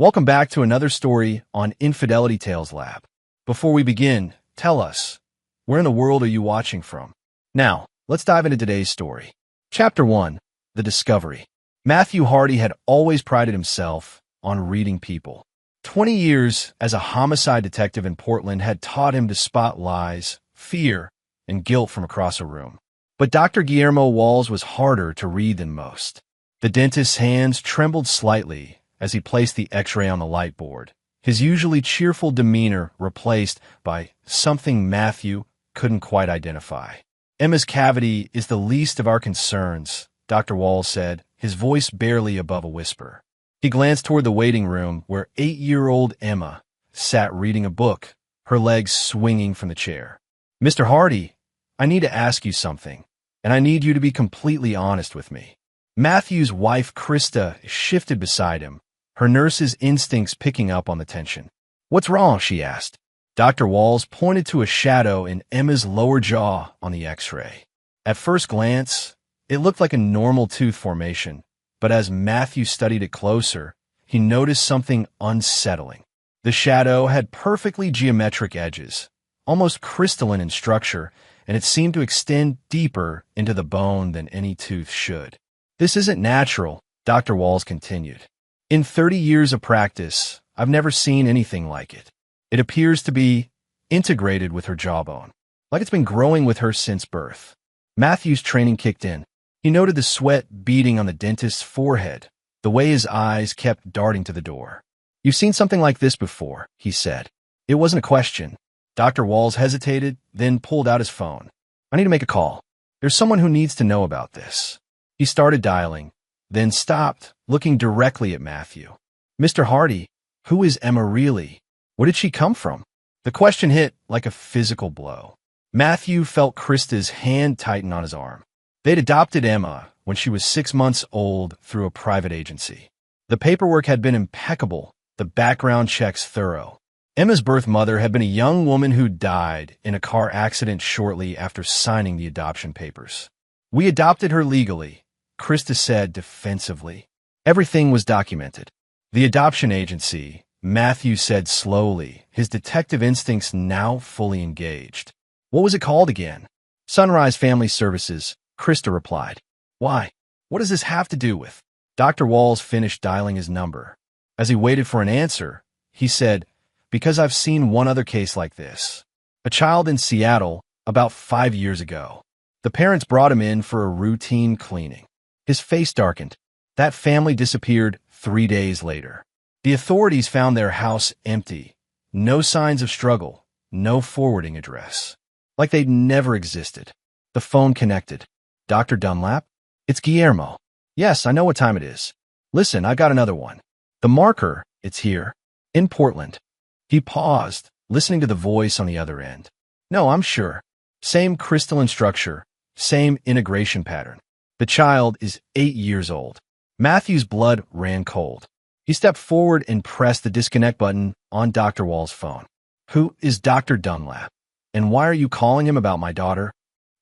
Welcome back to another story on Infidelity Tales Lab. Before we begin, tell us, where in the world are you watching from? Now, let's dive into today's story. Chapter 1, The Discovery. Matthew Hardy had always prided himself on reading people. 20 years as a homicide detective in Portland had taught him to spot lies, fear, and guilt from across a room. But Dr. Guillermo Walls was harder to read than most. The dentist's hands trembled slightly as he placed the x-ray on the light board, his usually cheerful demeanor replaced by something Matthew couldn't quite identify. Emma's cavity is the least of our concerns, Dr. Walls said, his voice barely above a whisper. He glanced toward the waiting room where 8-year-old Emma sat reading a book, her legs swinging from the chair. Mr. Hardy, I need to ask you something, and I need you to be completely honest with me. Matthew's wife, Krista, shifted beside him, her nurse's instincts picking up on the tension. What's wrong? She asked. Dr. Walls pointed to a shadow in Emma's lower jaw on the x-ray. At first glance, it looked like a normal tooth formation, but as Matthew studied it closer, he noticed something unsettling. The shadow had perfectly geometric edges, almost crystalline in structure, and it seemed to extend deeper into the bone than any tooth should. This isn't natural, Dr. Walls continued. In 30 years of practice, I've never seen anything like it. It appears to be integrated with her jawbone, like it's been growing with her since birth. Matthew's training kicked in. He noted the sweat beading on the dentist's forehead, the way his eyes kept darting to the door. You've seen something like this before, he said. It wasn't a question. Dr. Walls hesitated, then pulled out his phone. I need to make a call. There's someone who needs to know about this. He started dialing, then stopped, looking directly at Matthew. Mr. Hardy, who is Emma really? Where did she come from? The question hit like a physical blow. Matthew felt Krista's hand tighten on his arm. They'd adopted Emma when she was 6 months old through a private agency. The paperwork had been impeccable, the background checks thorough. Emma's birth mother had been a young woman who died in a car accident shortly after signing the adoption papers. We adopted her legally, Krista said defensively. Everything was documented. The adoption agency, Matthew said slowly, his detective instincts now fully engaged. What was it called again? Sunrise Family Services, Krista replied. Why? What does this have to do with? Dr. Walls finished dialing his number. As he waited for an answer, he said, because I've seen one other case like this. A child in Seattle about 5 years ago. The parents brought him in for a routine cleaning. His face darkened. That family disappeared 3 days later. The authorities found their house empty. No signs of struggle. No forwarding address. Like they'd never existed. The phone connected. Dr. Dunlap? It's Guillermo. Yes, I know what time it is. Listen, I got another one. The marker, it's here. In Portland. He paused, listening to the voice on the other end. No, I'm sure. Same crystalline structure. Same integration pattern. The child is 8 years old. Matthew's blood ran cold. He stepped forward and pressed the disconnect button on Dr. Wall's phone. Who is Dr. Dunlap? And why are you calling him about my daughter?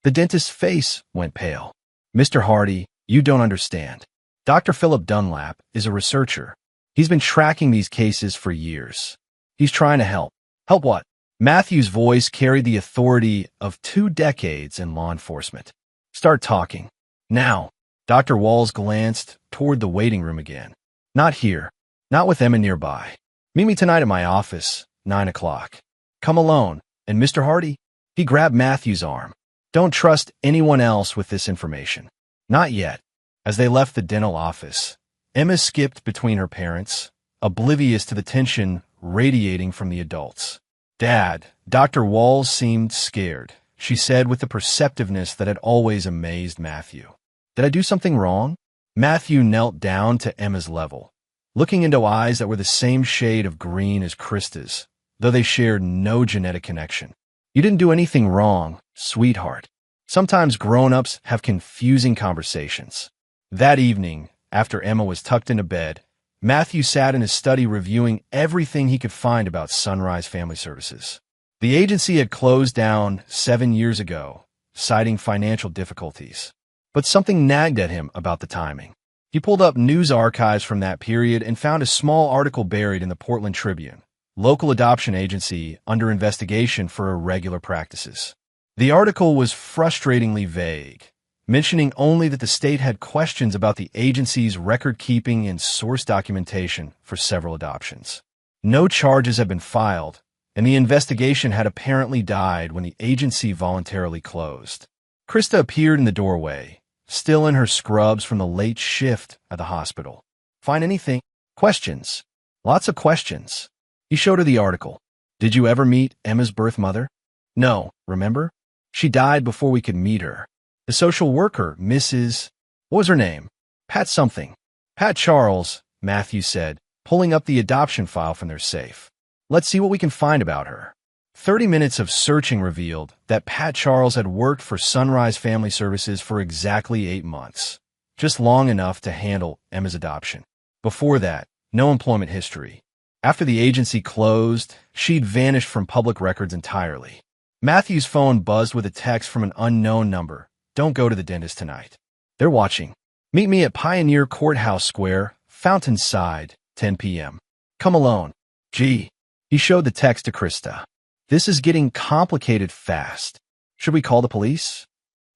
The dentist's face went pale. Mr. Hardy, you don't understand. Dr. Philip Dunlap is a researcher. He's been tracking these cases for years. He's trying to help. Help what? Matthew's voice carried the authority of 2 decades in law enforcement. Start talking. Now. Dr. Walls glanced toward the waiting room again. Not here. Not with Emma nearby. Meet me tonight at my office, 9 o'clock. Come alone. And Mr. Hardy? He grabbed Matthew's arm. Don't trust anyone else with this information. Not yet. As they left the dental office, Emma skipped between her parents, oblivious to the tension radiating from the adults. Dad, Dr. Walls seemed scared, she said with the perceptiveness that had always amazed Matthew. Did I do something wrong? Matthew knelt down to Emma's level, looking into eyes that were the same shade of green as Krista's, though they shared no genetic connection. You didn't do anything wrong, sweetheart. Sometimes grown-ups have confusing conversations. That evening, after Emma was tucked into bed, Matthew sat in his study reviewing everything he could find about Sunrise Family Services. The agency had closed down 7 years ago, citing financial difficulties. But something nagged at him about the timing. He pulled up news archives from that period and found a small article buried in the Portland Tribune, local adoption agency under investigation for irregular practices. The article was frustratingly vague, mentioning only that the state had questions about the agency's record-keeping and source documentation for several adoptions. No charges had been filed, and the investigation had apparently died when the agency voluntarily closed. Krista appeared in the doorway, still in her scrubs from the late shift at the hospital. Find anything? Questions. Lots of questions. He showed her the article. Did you ever meet Emma's birth mother? No, remember? She died before we could meet her. The social worker, Mrs. What was her name? Pat something. Pat Charles, Matthew said, pulling up the adoption file from their safe. Let's see what we can find about her. 30 minutes of searching revealed that Pat Charles had worked for Sunrise Family Services for exactly 8 months, just long enough to handle Emma's adoption. Before that, no employment history. After the agency closed, she'd vanished from public records entirely. Matthew's phone buzzed with a text from an unknown number. Don't go to the dentist tonight. They're watching. Meet me at Pioneer Courthouse Square, Fountainside, 10 p.m. Come alone. Gee. He showed the text to Krista. This is getting complicated fast. Should we call the police?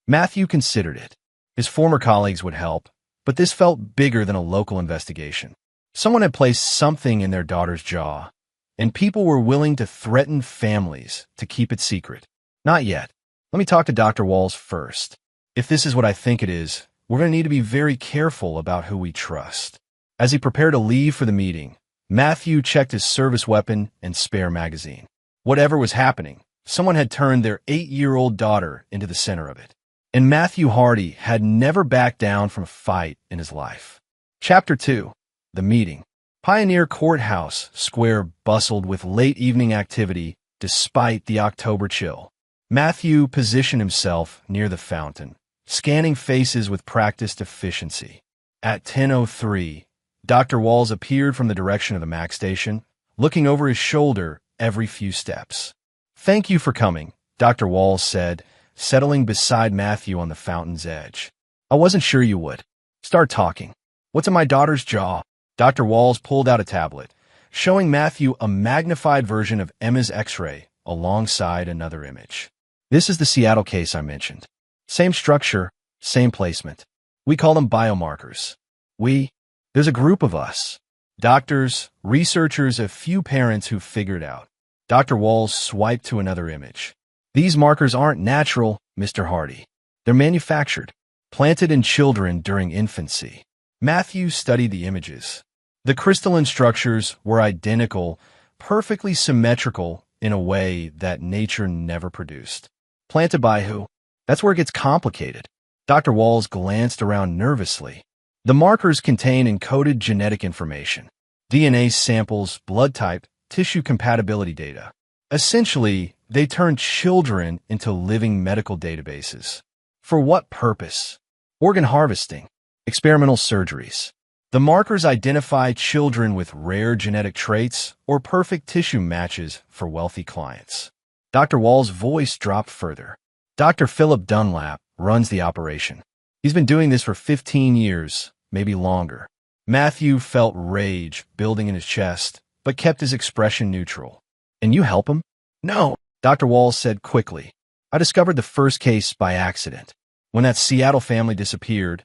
Matthew considered it. His former colleagues would help, but this felt bigger than a local investigation. Someone had placed something in their daughter's jaw, and people were willing to threaten families to keep it secret. Not yet. Let me talk to Dr. Walls first. If this is what I think it is, we're going to need to be very careful about who we trust. As he prepared to leave for the meeting, Matthew checked his service weapon and spare magazine. Whatever was happening, someone had turned their 8-year-old daughter into the center of it. And Matthew Hardy had never backed down from a fight in his life. Chapter 2. The Meeting. Pioneer Courthouse Square bustled with late evening activity despite the October chill. Matthew positioned himself near the fountain, scanning faces with practiced efficiency. At 10:03, Dr. Walls appeared from the direction of the MAC station, looking over his shoulder every few steps. Thank you for coming, Dr. Walls said, settling beside Matthew on the fountain's edge. I wasn't sure you would. Start talking. What's in my daughter's jaw? Dr. Walls pulled out a tablet, showing Matthew a magnified version of Emma's X-ray alongside another image. This is the Seattle case I mentioned. Same structure, same placement. We call them biomarkers. There's a group of us. Doctors, researchers, a few parents who figured out. Dr. Walls swiped to another image. These markers aren't natural, Mr. Hardy. They're manufactured, planted in children during infancy. Matthew studied the images. The crystalline structures were identical, perfectly symmetrical in a way that nature never produced. Planted by who? That's where it gets complicated. Dr. Walls glanced around nervously. The markers contain encoded genetic information, DNA samples, blood type, tissue compatibility data. Essentially, they turn children into living medical databases. For what purpose? Organ harvesting, experimental surgeries. The markers identify children with rare genetic traits or perfect tissue matches for wealthy clients. Dr. Wall's voice dropped further. Dr. Philip Dunlap runs the operation. He's been doing this for 15 years, maybe longer. Matthew felt rage building in his chest, but kept his expression neutral. And you help him? No, Dr. Walls said quickly. I discovered the first case by accident. When that Seattle family disappeared,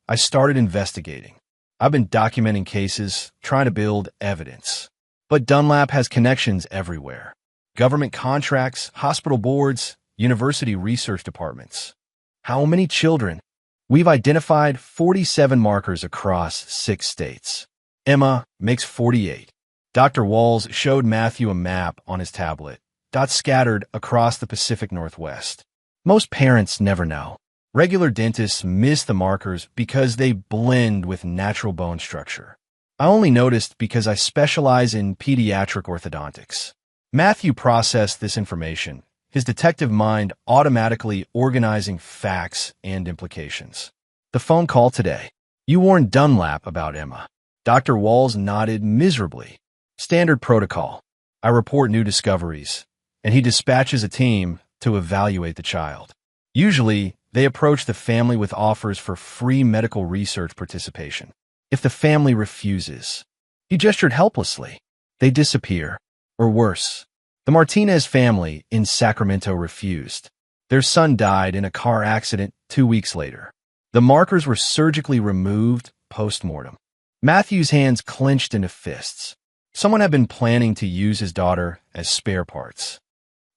I started investigating. I've been documenting cases, trying to build evidence. But Dunlap has connections everywhere. Government contracts, hospital boards, university research departments. How many children? We've identified 47 markers across 6 states. Emma makes 48. Dr. Walls showed Matthew a map on his tablet, dots scattered across the Pacific Northwest. Most parents never know. Regular dentists miss the markers because they blend with natural bone structure. I only noticed because I specialize in pediatric orthodontics. Matthew processed this information, his detective mind automatically organizing facts and implications. The phone call today. You warned Dunlap about Emma. Dr. Walls nodded miserably. Standard protocol. I report new discoveries, and he dispatches a team to evaluate the child. Usually, They approach the family with offers for free medical research participation. If the family refuses, he gestured helplessly. They disappear. Or worse, the Martinez family in Sacramento refused. Their son died in a car accident 2 weeks later. The markers were surgically removed post-mortem. Matthew's hands clenched into fists. Someone had been planning to use his daughter as spare parts.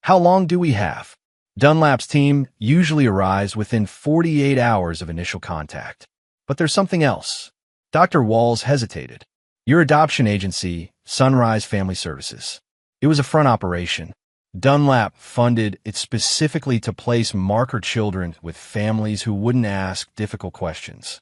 How long do we have? Dunlap's team usually arrives within 48 hours of initial contact. But there's something else. Dr. Walls hesitated. Your adoption agency, Sunrise Family Services. It was a front operation. Dunlap funded it specifically to place marker children with families who wouldn't ask difficult questions.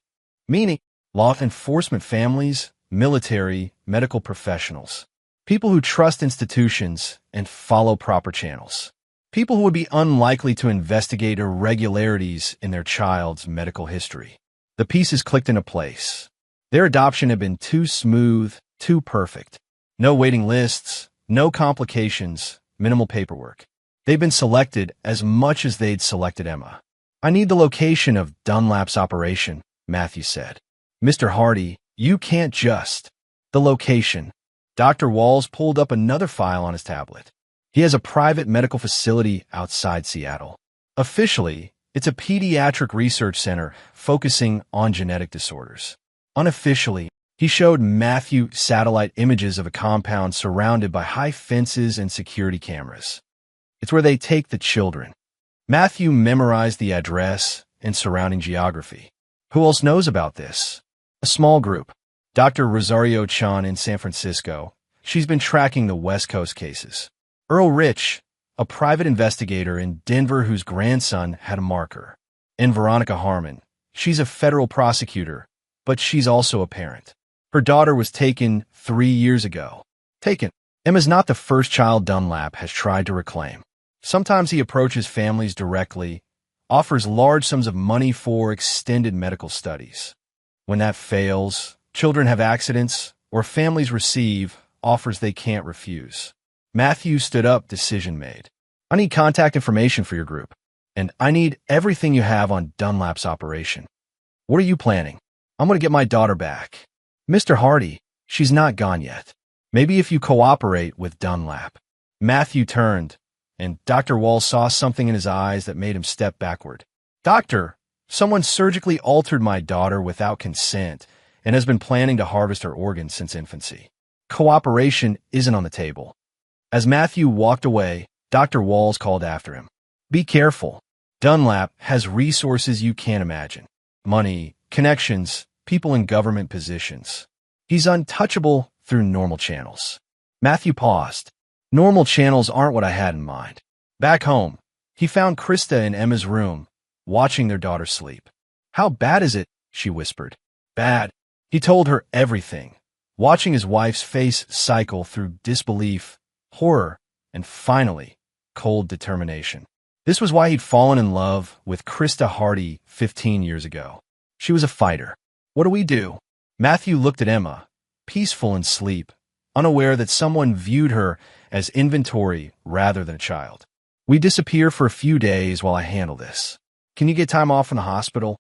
Meaning, law enforcement families, military, medical professionals. People who trust institutions and follow proper channels. People who would be unlikely to investigate irregularities in their child's medical history. The pieces clicked into place. Their adoption had been too smooth, too perfect. No waiting lists, no complications, minimal paperwork. They'd been selected as much as they'd selected Emma. I need the location of Dunlap's operation, Matthew said. Mr. Hardy, you can't just. The location. Dr. Walls pulled up another file on his tablet. He has a private medical facility outside Seattle. Officially, it's a pediatric research center focusing on genetic disorders. Unofficially, he showed Matthew satellite images of a compound surrounded by high fences and security cameras. It's where they take the children. Matthew memorized the address and surrounding geography. Who else knows about this? A small group. Dr. Rosario Chan in San Francisco. She's been tracking the West Coast cases. Earl Rich, a private investigator in Denver whose grandson had a marker. And Veronica Harmon. She's a federal prosecutor, but she's also a parent. Her daughter was taken 3 years ago. Taken. Emma's not the first child Dunlap has tried to reclaim. Sometimes he approaches families directly, offers large sums of money for extended medical studies. When that fails, children have accidents, or families receive offers they can't refuse. Matthew stood up, decision made. I need contact information for your group, and I need everything you have on Dunlap's operation. What are you planning? I'm going to get my daughter back. Mr. Hardy, she's not gone yet. Maybe if you cooperate with Dunlap. Matthew turned, and Dr. Walls saw something in his eyes that made him step backward. Doctor, someone surgically altered my daughter without consent and has been planning to harvest her organs since infancy. Cooperation isn't on the table. As Matthew walked away, Dr. Walls called after him. Be careful. Dunlap has resources you can't imagine. Money, connections, people in government positions. He's untouchable through normal channels. Matthew paused. Normal channels aren't what I had in mind. Back home, he found Krista in Emma's room, watching their daughter sleep. How bad is it? She whispered. Bad. He told her everything, watching his wife's face cycle through disbelief, horror, and finally, cold determination. This was why he'd fallen in love with Krista Hardy 15 years ago. She was a fighter. What do we do? Matthew looked at Emma, peaceful in sleep, unaware that someone viewed her as inventory rather than a child. We disappear for a few days while I handle this. Can you get time off from the hospital?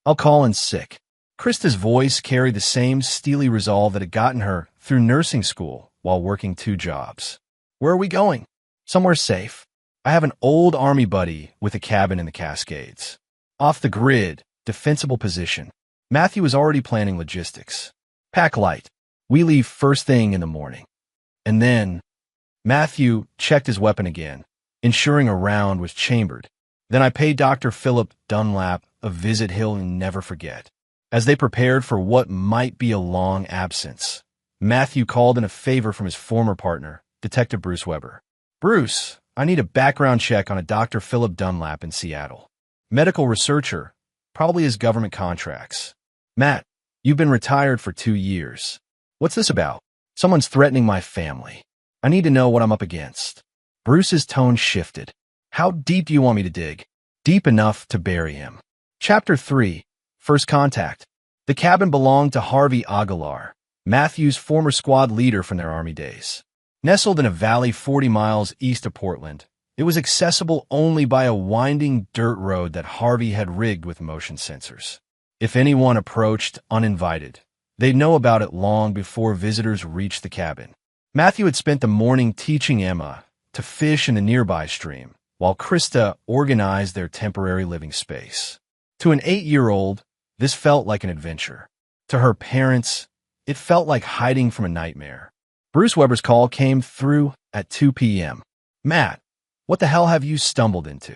I'll call in sick. Krista's voice carried the same steely resolve that had gotten her through nursing school while working 2 jobs. Where are we going? Somewhere safe. I have an old army buddy with a cabin in the Cascades. Off the grid, defensible position. Matthew was already planning logistics. Pack light. We leave first thing in the morning. And then, Matthew checked his weapon again, ensuring a round was chambered. Then I paid Dr. Philip Dunlap a visit he'll never forget. As they prepared for what might be a long absence, Matthew called in a favor from his former partner, Detective Bruce Weber. Bruce, I need a background check on a Dr. Philip Dunlap in Seattle. Medical researcher, probably his government contracts. Matt, you've been retired for 2 years. What's this about? Someone's threatening my family. I need to know what I'm up against. Bruce's tone shifted. How deep do you want me to dig? Deep enough to bury him. Chapter 3. First Contact. The cabin belonged to Harvey Aguilar, Matthew's former squad leader from their Army days. Nestled in a valley 40 miles east of Portland, It was accessible only by a winding dirt road that Harvey had rigged with motion sensors. If anyone approached uninvited, they'd know about it long before visitors reached the cabin. Matthew had spent the morning teaching Emma to fish in the nearby stream, while Krista organized their temporary living space. To an 8-year-old, this felt like an adventure. To her parents, it felt like hiding from a nightmare. Bruce Weber's call came through at 2 p.m. "Matt, what the hell have you stumbled into?"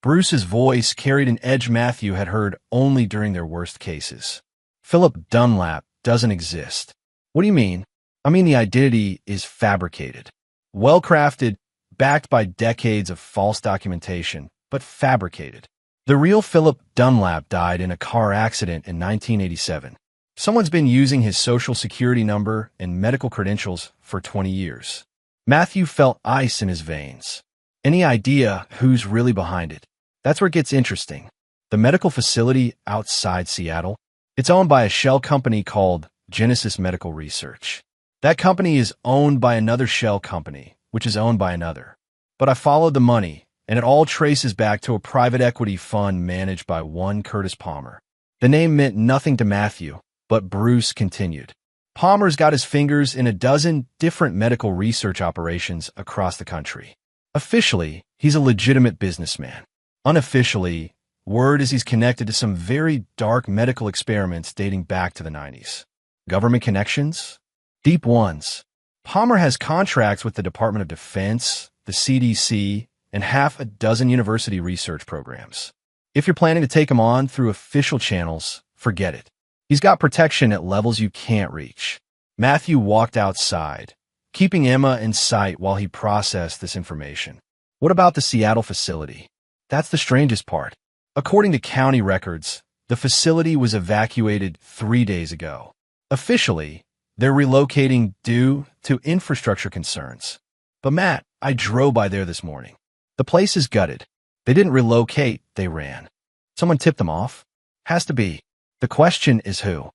Bruce's voice carried an edge Matthew had heard only during their worst cases. "Philip Dunlap doesn't exist." "What do you mean?" "I mean the identity is fabricated. Well-crafted, backed by decades of false documentation, but fabricated. The real Philip Dunlap died in a car accident in 1987. Someone's been using his social security number and medical credentials for 20 years. Matthew felt ice in his veins. Any idea who's really behind it? That's where it gets interesting. The medical facility outside Seattle, it's owned by a shell company called Genesis Medical Research. That company is owned by another shell company, which is owned by another. But I followed the money, and it all traces back to a private equity fund managed by one Curtis Palmer. The name meant nothing to Matthew, but Bruce continued. Palmer's got his fingers in a dozen different medical research operations across the country. Officially, he's a legitimate businessman. Unofficially, word is he's connected to some very dark medical experiments dating back to the 90s. Government connections? Deep ones. Palmer has contracts with the Department of Defense, the CDC, and half a dozen university research programs. If you're planning to take him on through official channels, forget it. He's got protection at levels you can't reach. Matthew walked outside, keeping Emma in sight while he processed this information. What about the Seattle facility? That's the strangest part. According to county records, the facility was evacuated 3 days ago. Officially, they're relocating due to infrastructure concerns. But Matt, I drove by there this morning. The place is gutted. They didn't relocate, they ran. Someone tipped them off? Has to be. The question is who?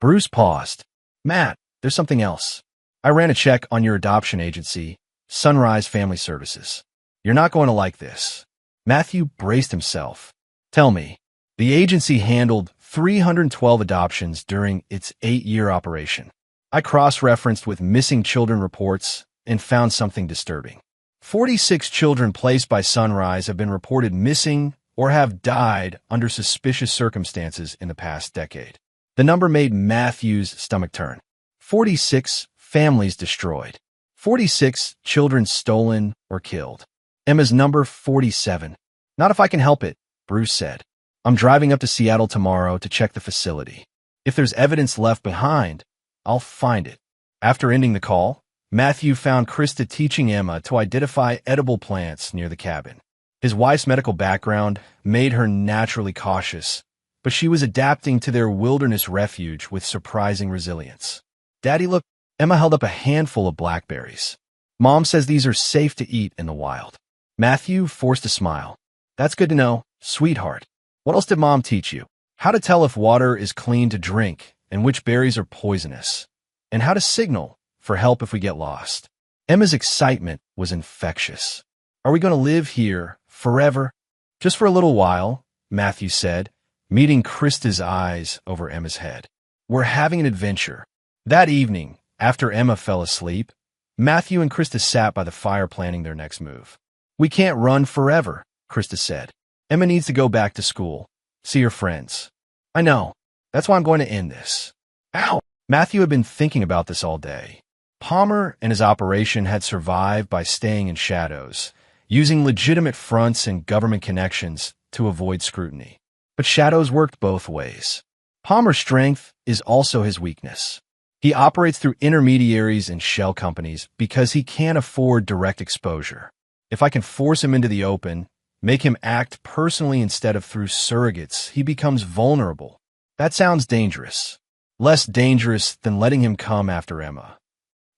Bruce paused. Matt, there's something else. I ran a check on your adoption agency, Sunrise Family Services. You're not going to like this. Matthew braced himself. Tell me. The agency handled 312 adoptions during its 8-year operation. I cross-referenced with missing children reports and found something disturbing. 46 children placed by Sunrise have been reported missing or have died under suspicious circumstances in the past decade. The number made Matthew's stomach turn. 46 families destroyed. 46 children stolen or killed. Emma's number 47. Not if I can help it, Bruce said. I'm driving up to Seattle tomorrow to check the facility. If there's evidence left behind, I'll find it. After ending the call, Matthew found Krista teaching Emma to identify edible plants near the cabin. His wife's medical background made her naturally cautious, but she was adapting to their wilderness refuge with surprising resilience. Daddy, look, Emma held up a handful of blackberries. Mom says these are safe to eat in the wild. Matthew forced a smile. That's good to know, sweetheart. What else did Mom teach you? How to tell if water is clean to drink and which berries are poisonous, and how to signal for help if we get lost. Emma's excitement was infectious. Are we going to live here forever? Just for a little while, Matthew said, meeting Krista's eyes over Emma's head. We're having an adventure. That evening, after Emma fell asleep, Matthew and Krista sat by the fire planning their next move. We can't run forever, Krista said. Emma needs to go back to school, see her friends. I know. That's why I'm going to end this. Ow! Matthew had been thinking about this all day. Palmer and his operation had survived by staying in shadows, using legitimate fronts and government connections to avoid scrutiny. But shadows worked both ways. Palmer's strength is also his weakness. He operates through intermediaries and shell companies because he can't afford direct exposure. If I can force him into the open, make him act personally instead of through surrogates, he becomes vulnerable. That sounds dangerous. Less dangerous than letting him come after Emma.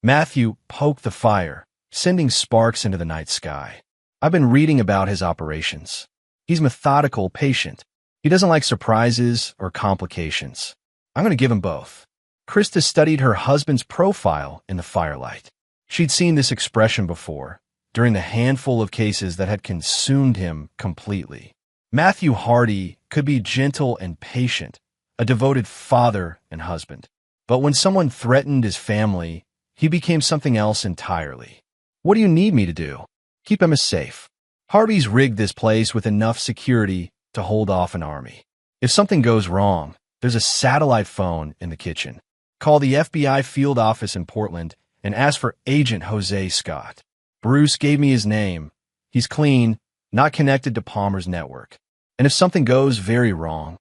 Matthew poked the fire, sending sparks into the night sky. I've been reading about his operations. He's methodical, patient. He doesn't like surprises or complications. I'm going to give him both. Krista studied her husband's profile in the firelight. She'd seen this expression before, during the handful of cases that had consumed him completely. Matthew Hardy could be gentle and patient, a devoted father and husband. But when someone threatened his family, he became something else entirely. What do you need me to do? Keep Emma safe. Hardy's rigged this place with enough security to hold off an army. If something goes wrong, there's a satellite phone in the kitchen. Call the FBI field office in Portland and ask for Agent Jose Scott. Bruce gave me his name. He's clean, not connected to Palmer's network. And if something goes very wrong...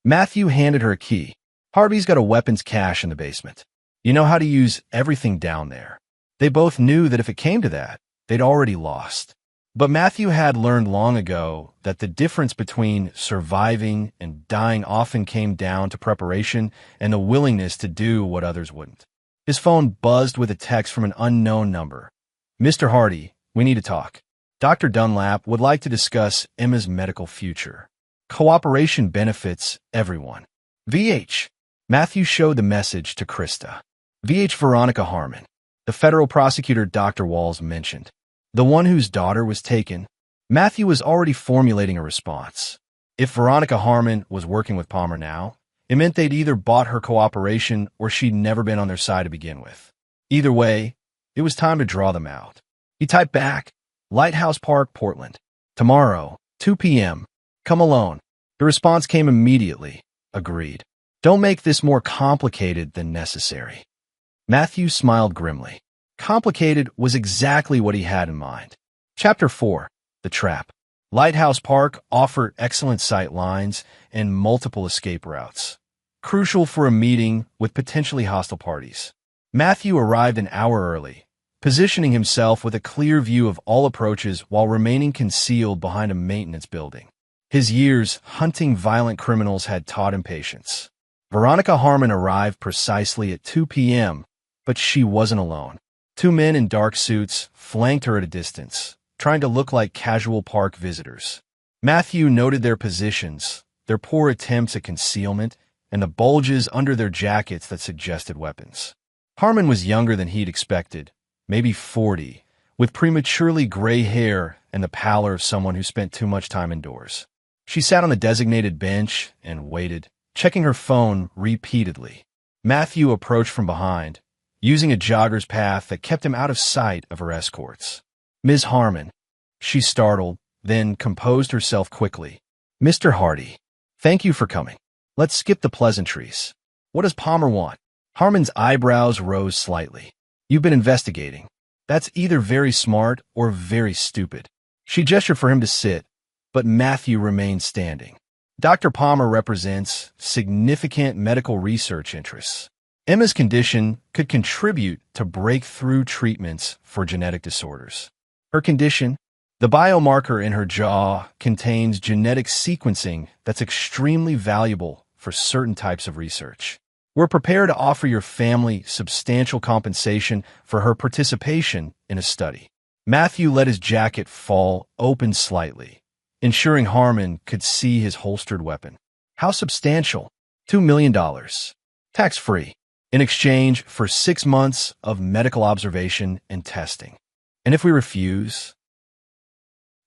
Matthew handed her a key. Harvey's got a weapons cache in the basement. You know how to use everything down there. They both knew that if it came to that, they'd already lost. But Matthew had learned long ago that the difference between surviving and dying often came down to preparation and the willingness to do what others wouldn't. His phone buzzed with a text from an unknown number. Mr. Hardy, we need to talk. Dr. Dunlap would like to discuss Emma's medical future. Cooperation benefits everyone. VH. Matthew showed the message to Krista. VH Veronica Harmon, the federal prosecutor Dr. Walls mentioned. The one whose daughter was taken. Matthew was already formulating a response. If Veronica Harmon was working with Palmer now, it meant they'd either bought her cooperation or she'd never been on their side to begin with. Either way, it was time to draw them out. He typed back, Lighthouse Park, Portland. Tomorrow, 2 p.m. Come alone. The response came immediately. Agreed. Don't make this more complicated than necessary. Matthew smiled grimly. Complicated was exactly what he had in mind. Chapter 4. The Trap. Lighthouse Park offered excellent sight lines and multiple escape routes, crucial for a meeting with potentially hostile parties. Matthew arrived an hour early, positioning himself with a clear view of all approaches while remaining concealed behind a maintenance building. His years hunting violent criminals had taught him patience. Veronica Harmon arrived precisely at 2 p.m., but she wasn't alone. Two men in dark suits flanked her at a distance, trying to look like casual park visitors. Matthew noted their positions, their poor attempts at concealment, and the bulges under their jackets that suggested weapons. Harmon was younger than he'd expected, maybe 40, with prematurely gray hair and the pallor of someone who spent too much time indoors. She sat on the designated bench and waited, checking her phone repeatedly. Matthew approached from behind, using a jogger's path that kept him out of sight of her escorts. Ms. Harmon. She startled, then composed herself quickly. Mr. Hardy, thank you for coming. Let's skip the pleasantries. What does Palmer want? Harmon's eyebrows rose slightly. You've been investigating. That's either very smart or very stupid. She gestured for him to sit, but Matthew remained standing. Dr. Palmer represents significant medical research interests. Emma's condition could contribute to breakthrough treatments for genetic disorders. Her condition, the biomarker in her jaw, contains genetic sequencing that's extremely valuable for certain types of research. We're prepared to offer your family substantial compensation for her participation in a study. Matthew let his jacket fall open slightly, ensuring Harmon could see his holstered weapon. How substantial? $2 million. Tax-free. In exchange for 6 months of medical observation and testing. And if we refuse?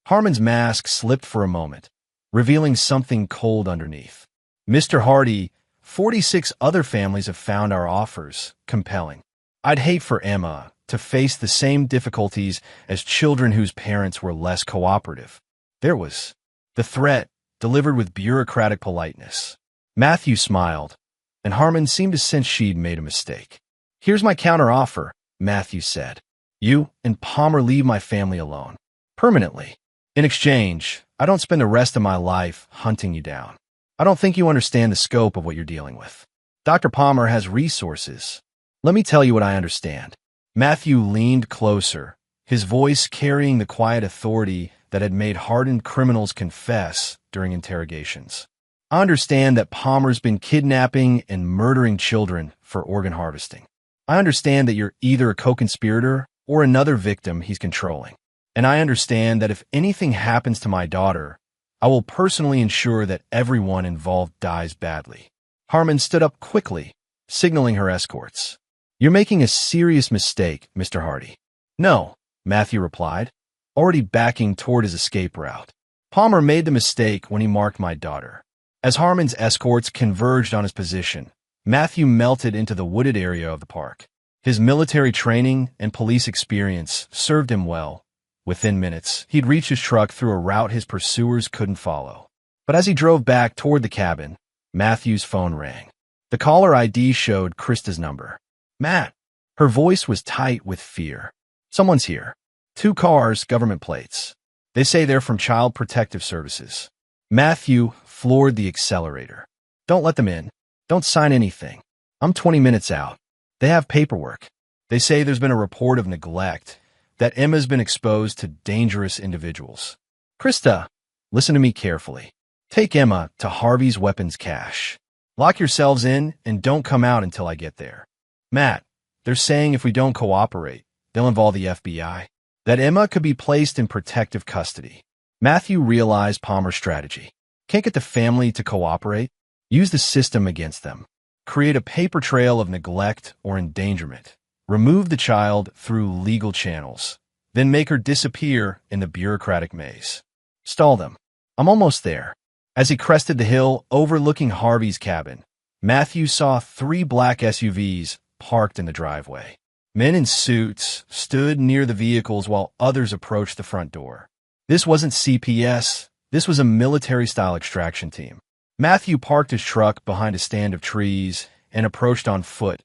Harmon's mask slipped for a moment, revealing something cold underneath. Mr. Hardy, 46 other families have found our offers compelling. I'd hate for Emma to face the same difficulties as children whose parents were less cooperative. There was the threat, delivered with bureaucratic politeness. Matthew smiled, and Harmon seemed to sense she'd made a mistake. Here's my counteroffer, Matthew said. You and Palmer leave my family alone. Permanently. In exchange, I don't spend the rest of my life hunting you down. I don't think you understand the scope of what you're dealing with. Dr. Palmer has resources. Let me tell you what I understand. Matthew leaned closer, his voice carrying the quiet authority that had made hardened criminals confess during interrogations. I understand that Palmer's been kidnapping and murdering children for organ harvesting. I understand that you're either a co-conspirator or another victim he's controlling. And I understand that if anything happens to my daughter, I will personally ensure that everyone involved dies badly. Harmon stood up quickly, signaling her escorts. You're making a serious mistake, Mr. Hardy. No, Matthew replied. already backing toward his escape route. Palmer made the mistake when he marked my daughter. As Harmon's escorts converged on his position, Matthew melted into the wooded area of the park. His military training and police experience served him well. Within minutes, he'd reached his truck through a route his pursuers couldn't follow. But as he drove back toward the cabin, Matthew's phone rang. The caller ID showed Krista's number. "Matt." Her voice was tight with fear. "Someone's here. 2 cars, government plates. They say they're from Child Protective Services." Matthew floored the accelerator. "Don't let them in. Don't sign anything. I'm 20 minutes out. They have paperwork. They say there's been a report of neglect, that Emma's been exposed to dangerous individuals. Krista, listen to me carefully. Take Emma to Harvey's weapons cache. Lock yourselves in and don't come out until I get there. Matt, they're saying if we don't cooperate, they'll involve the FBI. That Emma could be placed in protective custody." Matthew realized Palmer's strategy. Can't get the family to cooperate? Use the system against them. Create a paper trail of neglect or endangerment. Remove the child through legal channels. Then make her disappear in the bureaucratic maze. Stall them. I'm almost there. As he crested the hill overlooking Harvey's cabin, Matthew saw 3 black SUVs parked in the driveway. Men in suits stood near the vehicles while others approached the front door. This wasn't CPS. This was a military-style extraction team. Matthew parked his truck behind a stand of trees and approached on foot,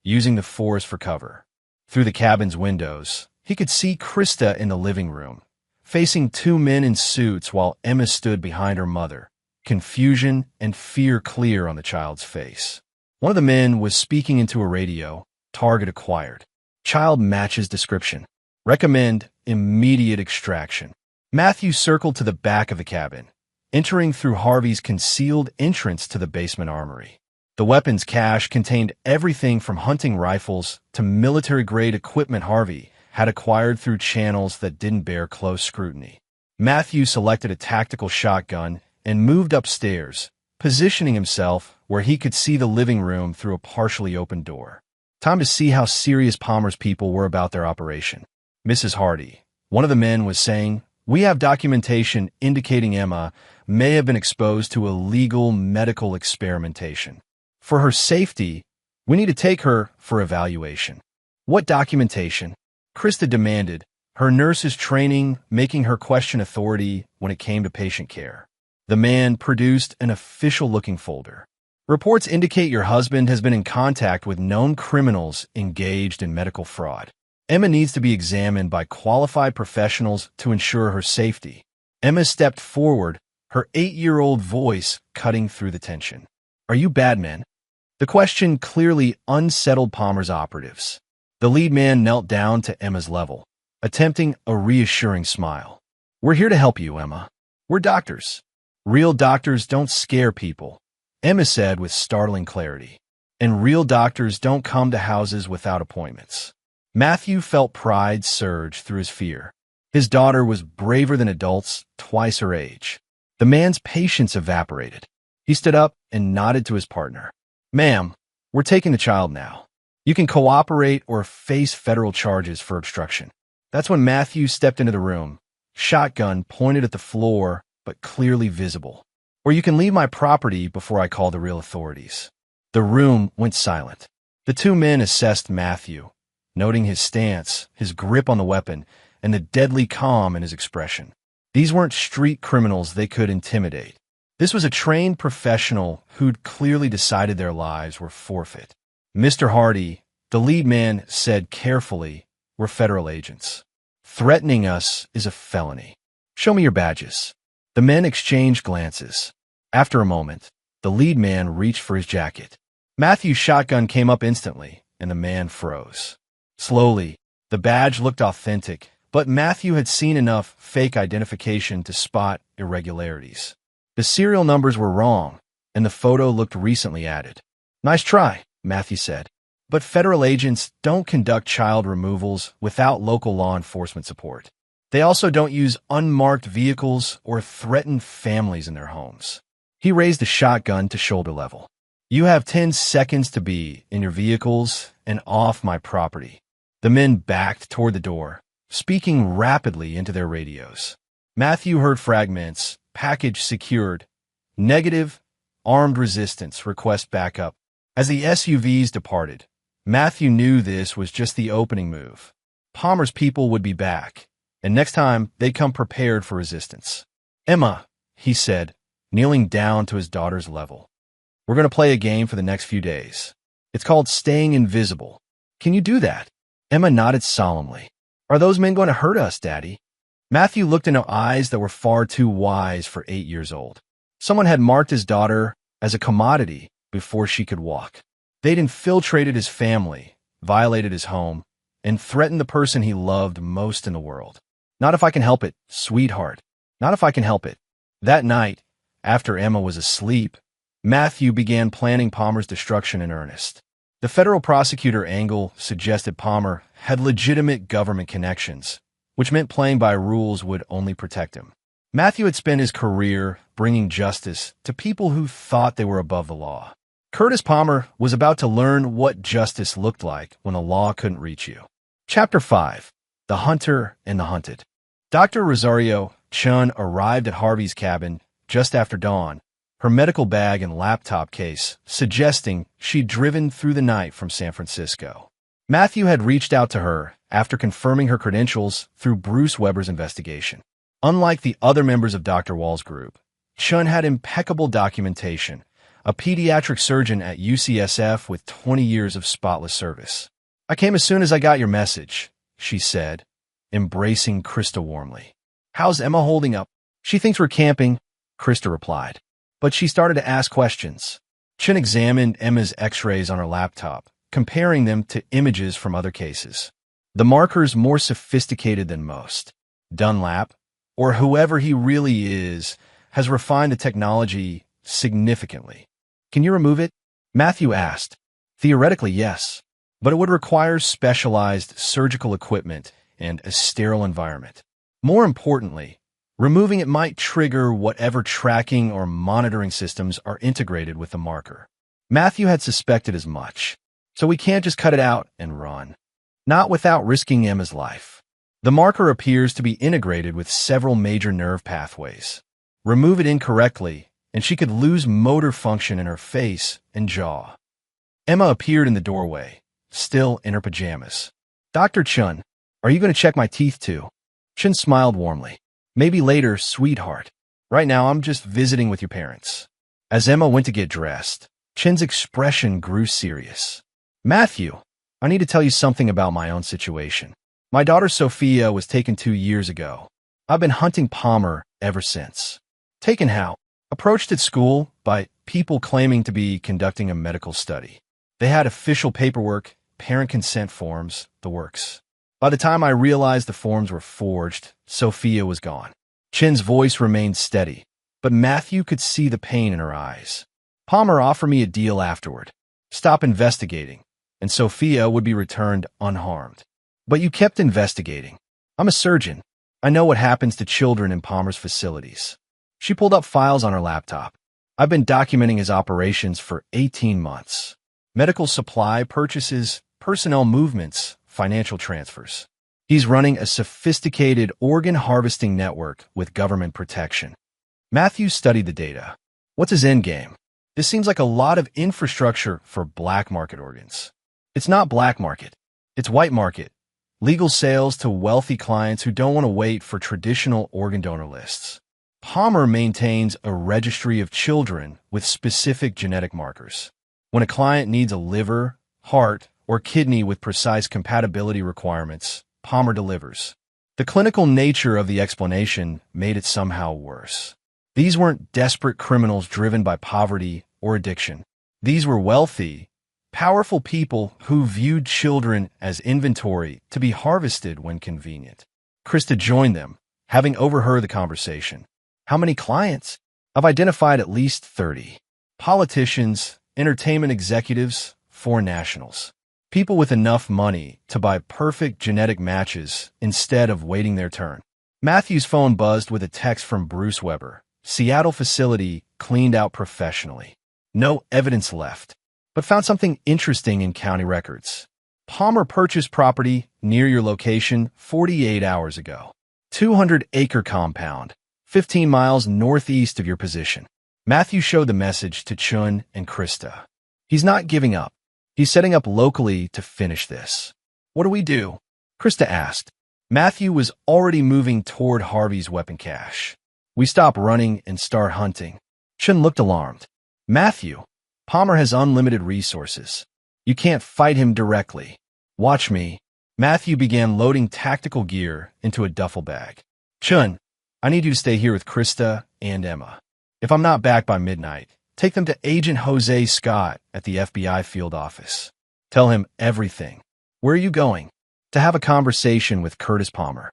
using the forest for cover. Through the cabin's windows, he could see Krista in the living room, facing 2 men in suits while Emma stood behind her mother, confusion and fear clear on the child's face. One of the men was speaking into a radio. Target acquired. Child matches description. Recommend immediate extraction. Matthew circled to the back of the cabin, entering through Harvey's concealed entrance to the basement armory. The weapons cache contained everything from hunting rifles to military-grade equipment Harvey had acquired through channels that didn't bear close scrutiny. Matthew selected a tactical shotgun and moved upstairs, positioning himself where he could see the living room through a partially open door. Time to see how serious Palmer's people were about their operation. Mrs. Hardy, one of the men, was saying, "We have documentation indicating Emma may have been exposed to illegal medical experimentation. For her safety, we need to take her for evaluation." "What documentation?" Krista demanded, her nurse's training making her question authority when it came to patient care. The man produced an official-looking folder. "Reports indicate your husband has been in contact with known criminals engaged in medical fraud. Emma needs to be examined by qualified professionals to ensure her safety." Emma stepped forward, her 8-year-old voice cutting through the tension. "Are you bad men?" The question clearly unsettled Palmer's operatives. The lead man knelt down to Emma's level, attempting a reassuring smile. "We're here to help you, Emma. We're doctors. Real doctors don't scare people," Emma said with startling clarity. "And real doctors don't come to houses without appointments." Matthew felt pride surge through his fear. His daughter was braver than adults twice her age. The man's patience evaporated. He stood up and nodded to his partner. "Ma'am, we're taking the child now. You can cooperate or face federal charges for obstruction." That's when Matthew stepped into the room, shotgun pointed at the floor but clearly visible. "Or you can leave my property before I call the real authorities." The room went silent. The 2 men assessed Matthew, noting his stance, his grip on the weapon, and the deadly calm in his expression. These weren't street criminals they could intimidate. This was a trained professional who'd clearly decided their lives were forfeit. "Mr. Hardy," the lead man said carefully, "we're federal agents. Threatening us is a felony. Show me your badges." The men exchanged glances. After a moment, the lead man reached for his jacket. Matthew's shotgun came up instantly, and the man froze. Slowly, the badge looked authentic, but Matthew had seen enough fake identification to spot irregularities. The serial numbers were wrong, and the photo looked recently added. "Nice try," Matthew said. "But federal agents don't conduct child removals without local law enforcement support. They also don't use unmarked vehicles or threaten families in their homes." He raised the shotgun to shoulder level. "You have 10 seconds to be in your vehicles and off my property." The men backed toward the door, speaking rapidly into their radios. Matthew heard fragments, package secured, negative, armed resistance, request backup. As the SUVs departed, Matthew knew this was just the opening move. Palmer's people would be back, and next time they'd come prepared for resistance. "Emma," he said, kneeling down to his daughter's level. "We're going to play a game for the next few days. It's called Staying Invisible. Can you do that?" Emma nodded solemnly. "Are those men going to hurt us, Daddy?" Matthew looked into eyes that were far too wise for 8 years old. Someone had marked his daughter as a commodity before she could walk. They'd infiltrated his family, violated his home, and threatened the person he loved most in the world. "Not if I can help it, sweetheart. Not if I can help it." That night, after Emma was asleep, Matthew began planning Palmer's destruction in earnest. The federal prosecutor angle suggested Palmer had legitimate government connections, which meant playing by rules would only protect him. Matthew had spent his career bringing justice to people who thought they were above the law. Curtis Palmer was about to learn what justice looked like when the law couldn't reach you. Chapter 5. The Hunter and the Hunted. Dr. Rosario Chun arrived at Harvey's cabin just after dawn, her medical bag and laptop case suggesting she'd driven through the night from San Francisco. Matthew had reached out to her after confirming her credentials through Bruce Weber's investigation. Unlike the other members of Dr. Wall's group, Chun had impeccable documentation, a pediatric surgeon at UCSF with 20 years of spotless service. "I came as soon as I got your message," she said, embracing Krista warmly. "How's Emma holding up?" "She thinks we're camping," Krista replied. But she started to ask questions. Chun examined Emma's x-rays on her laptop, comparing them to images from other cases. The markers more sophisticated than most. Dunlap, or whoever he really is, has refined the technology significantly. "Can you remove it?" Matthew asked. "Theoretically, yes, but it would require specialized surgical equipment and a sterile environment. More importantly, removing it might trigger whatever tracking or monitoring systems are integrated with the marker." Matthew had suspected as much. "So we can't just cut it out and run." "Not without risking Emma's life. The marker appears to be integrated with several major nerve pathways. Remove it incorrectly, and she could lose motor function in her face and jaw." Emma appeared in the doorway, still in her pajamas. "Dr. Chun, are you going to check my teeth too?" Chun smiled warmly. "Maybe later, sweetheart. Right now, I'm just visiting with your parents." As Emma went to get dressed, Chun's expression grew serious. "Matthew, I need to tell you something about my own situation. My daughter Sophia was taken 2 years ago. I've been hunting Palmer ever since." "Taken how?" "Approached at school by people claiming to be conducting a medical study. They had official paperwork, parent consent forms, the works. By the time I realized the forms were forged, Sophia was gone." Chin's voice remained steady, but Matthew could see the pain in her eyes. "Palmer offered me a deal afterward. Stop investigating, and Sophia would be returned unharmed. But you kept investigating. I'm a surgeon. I know what happens to children in Palmer's facilities." She pulled up files on her laptop. "I've been documenting his operations for 18 months. Medical supply purchases, personnel movements, financial transfers. He's running a sophisticated organ harvesting network with government protection." Matthew studied the data. "What's his end game? This seems like a lot of infrastructure for black market organs." "It's not black market. It's white market. Legal sales to wealthy clients who don't want to wait for traditional organ donor lists. Palmer maintains a registry of children with specific genetic markers. When a client needs a liver, heart, or kidney with precise compatibility requirements, Palmer delivers." The clinical nature of the explanation made it somehow worse. These weren't desperate criminals driven by poverty or addiction. These were wealthy, powerful people who viewed children as inventory to be harvested when convenient. Krista joined them, having overheard the conversation. "How many clients?" "I've identified at least 30. Politicians, entertainment executives, foreign nationals. People with enough money to buy perfect genetic matches instead of waiting their turn." Matthew's phone buzzed with a text from Bruce Weber. "Seattle facility cleaned out professionally. No evidence left, but found something interesting in county records. Palmer purchased property near your location 48 hours ago. 200-acre compound, 15 miles northeast of your position. Matthew showed the message to Chun and Krista. He's not giving up. He's setting up locally to finish this. What do we do? Krista asked. Matthew was already moving toward Harvey's weapon cache. We stop running and start hunting. Chun looked alarmed. Matthew, Palmer has unlimited resources. You can't fight him directly. Watch me. Matthew began loading tactical gear into a duffel bag. Chun, I need you to stay here with Krista and Emma. If I'm not back by midnight, take them to Agent Jose Scott at the FBI field office. Tell him everything. Where are you going? To have a conversation with Curtis Palmer.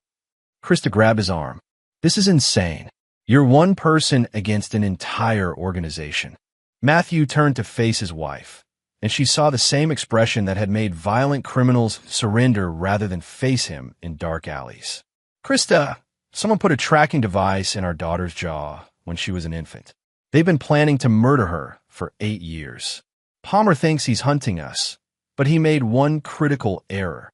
Krista grabbed his arm. This is insane. You're one person against an entire organization. Matthew turned to face his wife, and she saw the same expression that had made violent criminals surrender rather than face him in dark alleys. Krista, someone put a tracking device in our daughter's jaw when she was an infant. They've been planning to murder her for 8 years. Palmer thinks he's hunting us, but he made one critical error.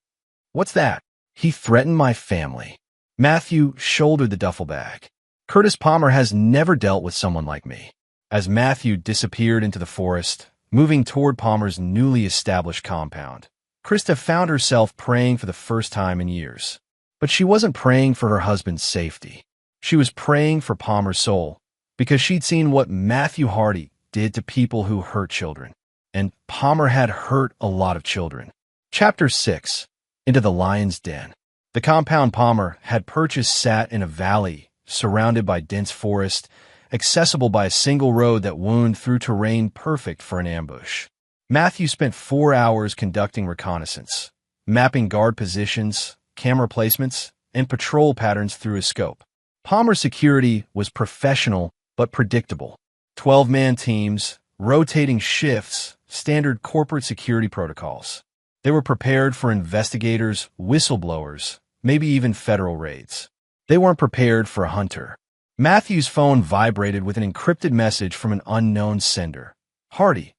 What's that? He threatened my family. Matthew shouldered the duffel bag. Curtis Palmer has never dealt with someone like me. As Matthew disappeared into the forest, moving toward Palmer's newly established compound, Krista found herself praying for the first time in years. But she wasn't praying for her husband's safety. She was praying for Palmer's soul, because she'd seen what Matthew Hardy did to people who hurt children. And Palmer had hurt a lot of children. Chapter 6. Into the Lion's Den. The compound Palmer had purchased sat in a valley surrounded by dense forest, accessible by a single road that wound through terrain perfect for an ambush. Matthew spent 4 hours conducting reconnaissance, mapping guard positions, camera placements, and patrol patterns through his scope. Palmer's security was professional but predictable. 12-man teams, rotating shifts, standard corporate security protocols. They were prepared for investigators, whistleblowers, maybe even federal raids. They weren't prepared for a hunter. Matthew's phone vibrated with an encrypted message from an unknown sender. Hardy,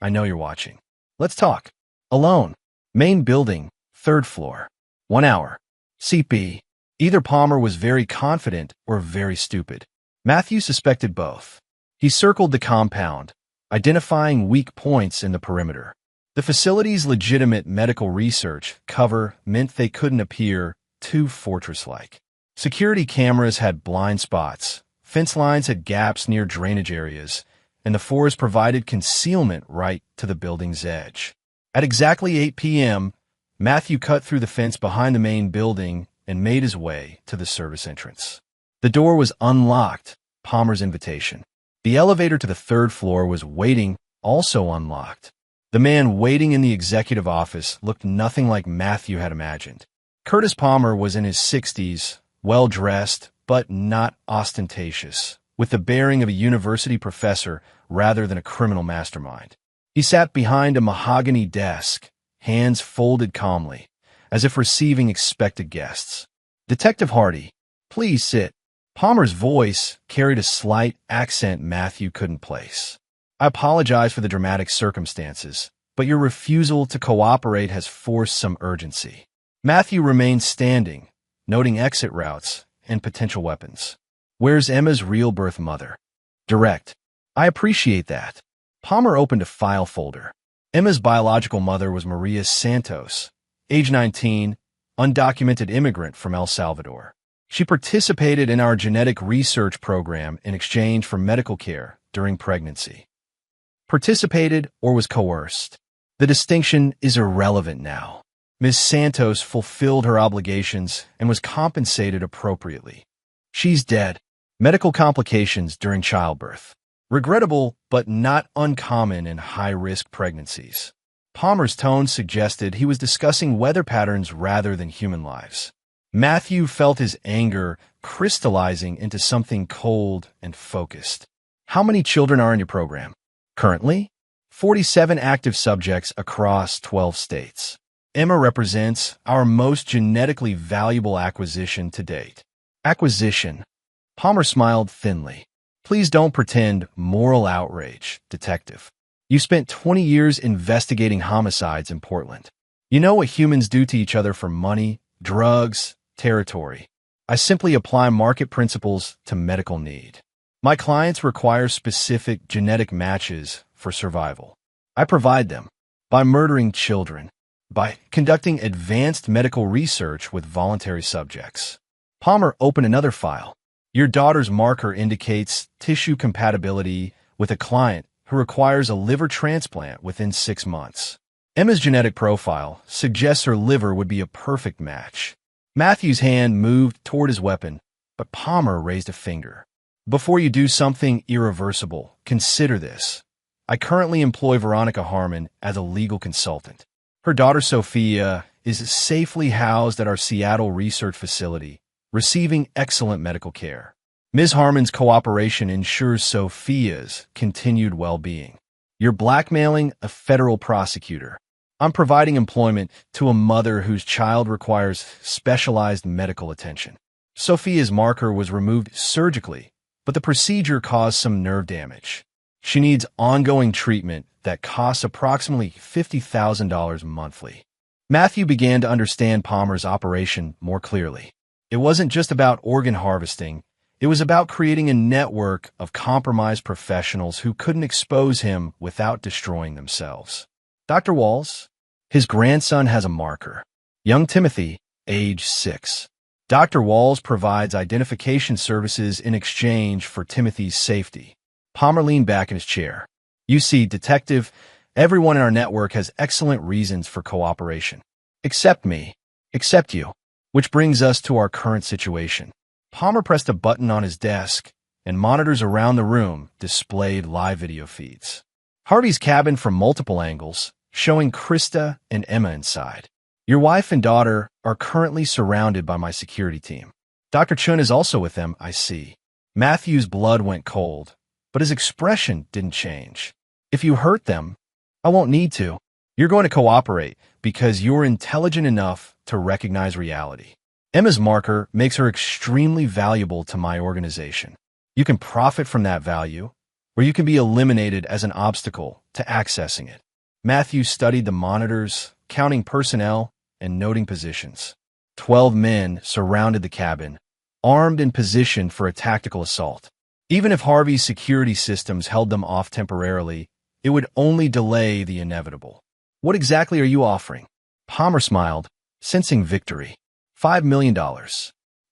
I know you're watching. Let's talk. Alone. Main building, 3rd floor. 1 hour. CP. Either Palmer was very confident or very stupid. Matthew suspected both. He circled the compound, identifying weak points in the perimeter. The facility's legitimate medical research cover meant they couldn't appear too fortress-like. Security cameras had blind spots, fence lines had gaps near drainage areas, and the forest provided concealment right to the building's edge. At exactly 8 p.m., Matthew cut through the fence behind the main building and made his way to the service entrance. The door was unlocked, Palmer's invitation. The elevator to the 3rd floor was waiting, also unlocked. The man waiting in the executive office looked nothing like Matthew had imagined. Curtis Palmer was in his 60s, well-dressed, but not ostentatious, with the bearing of a university professor rather than a criminal mastermind. He sat behind a mahogany desk, hands folded calmly, as if receiving expected guests. Detective Hardy, please sit. Palmer's voice carried a slight accent Matthew couldn't place. I apologize for the dramatic circumstances, but your refusal to cooperate has forced some urgency. Matthew remained standing, noting exit routes and potential weapons. Where's Emma's real birth mother? Direct. I appreciate that. Palmer opened a file folder. Emma's biological mother was Maria Santos, age 19, undocumented immigrant from El Salvador. She participated in our genetic research program in exchange for medical care during pregnancy. Participated or was coerced. The distinction is irrelevant now. Ms. Santos fulfilled her obligations and was compensated appropriately. She's dead. Medical complications during childbirth. Regrettable, but not uncommon in high-risk pregnancies. Palmer's tone suggested he was discussing weather patterns rather than human lives. Matthew felt his anger crystallizing into something cold and focused. How many children are in your program? Currently, 47 active subjects across 12 states. Emma represents our most genetically valuable acquisition to date. Acquisition. Palmer smiled thinly. Please don't pretend moral outrage, detective. You spent 20 years investigating homicides in Portland. You know what humans do to each other for money, drugs, territory. I simply apply market principles to medical need. My clients require specific genetic matches for survival. I provide them by murdering children, by conducting advanced medical research with voluntary subjects. Palmer opened another file. Your daughter's marker indicates tissue compatibility with a client who requires a liver transplant within 6 months. Emma's genetic profile suggests her liver would be a perfect match. Matthew's hand moved toward his weapon, but Palmer raised a finger. Before you do something irreversible, consider this. I currently employ Veronica Harmon as a legal consultant. Her daughter Sophia is safely housed at our Seattle research facility, receiving excellent medical care. Ms. Harmon's cooperation ensures Sophia's continued well-being. You're blackmailing a federal prosecutor. I'm providing employment to a mother whose child requires specialized medical attention. Sophia's marker was removed surgically, but the procedure caused some nerve damage. She needs ongoing treatment that costs approximately $50,000 monthly. Matthew began to understand Palmer's operation more clearly. It wasn't just about organ harvesting. It was about creating a network of compromised professionals who couldn't expose him without destroying themselves. Dr. Walls, his grandson has a marker. Young Timothy, age 6. Dr. Walls provides identification services in exchange for Timothy's safety. Palmer leaned back in his chair. You see, Detective, everyone in our network has excellent reasons for cooperation. Except me. Except you. Which brings us to our current situation. Palmer pressed a button on his desk, and monitors around the room displayed live video feeds. Harvey's cabin from multiple angles, showing Krista and Emma inside. Your wife and daughter are currently surrounded by my security team. Dr. Chun is also with them, I see. Matthew's blood went cold, but his expression didn't change. If you hurt them, I won't need to. You're going to cooperate because you're intelligent enough to recognize reality. Emma's marker makes her extremely valuable to my organization. You can profit from that value, or you can be eliminated as an obstacle to accessing it. Matthew studied the monitors, counting personnel, and noting positions. 12 men surrounded the cabin, armed and positioned for a tactical assault. Even if Harvey's security systems held them off temporarily, it would only delay the inevitable. What exactly are you offering? Palmer smiled, sensing victory. $5 million.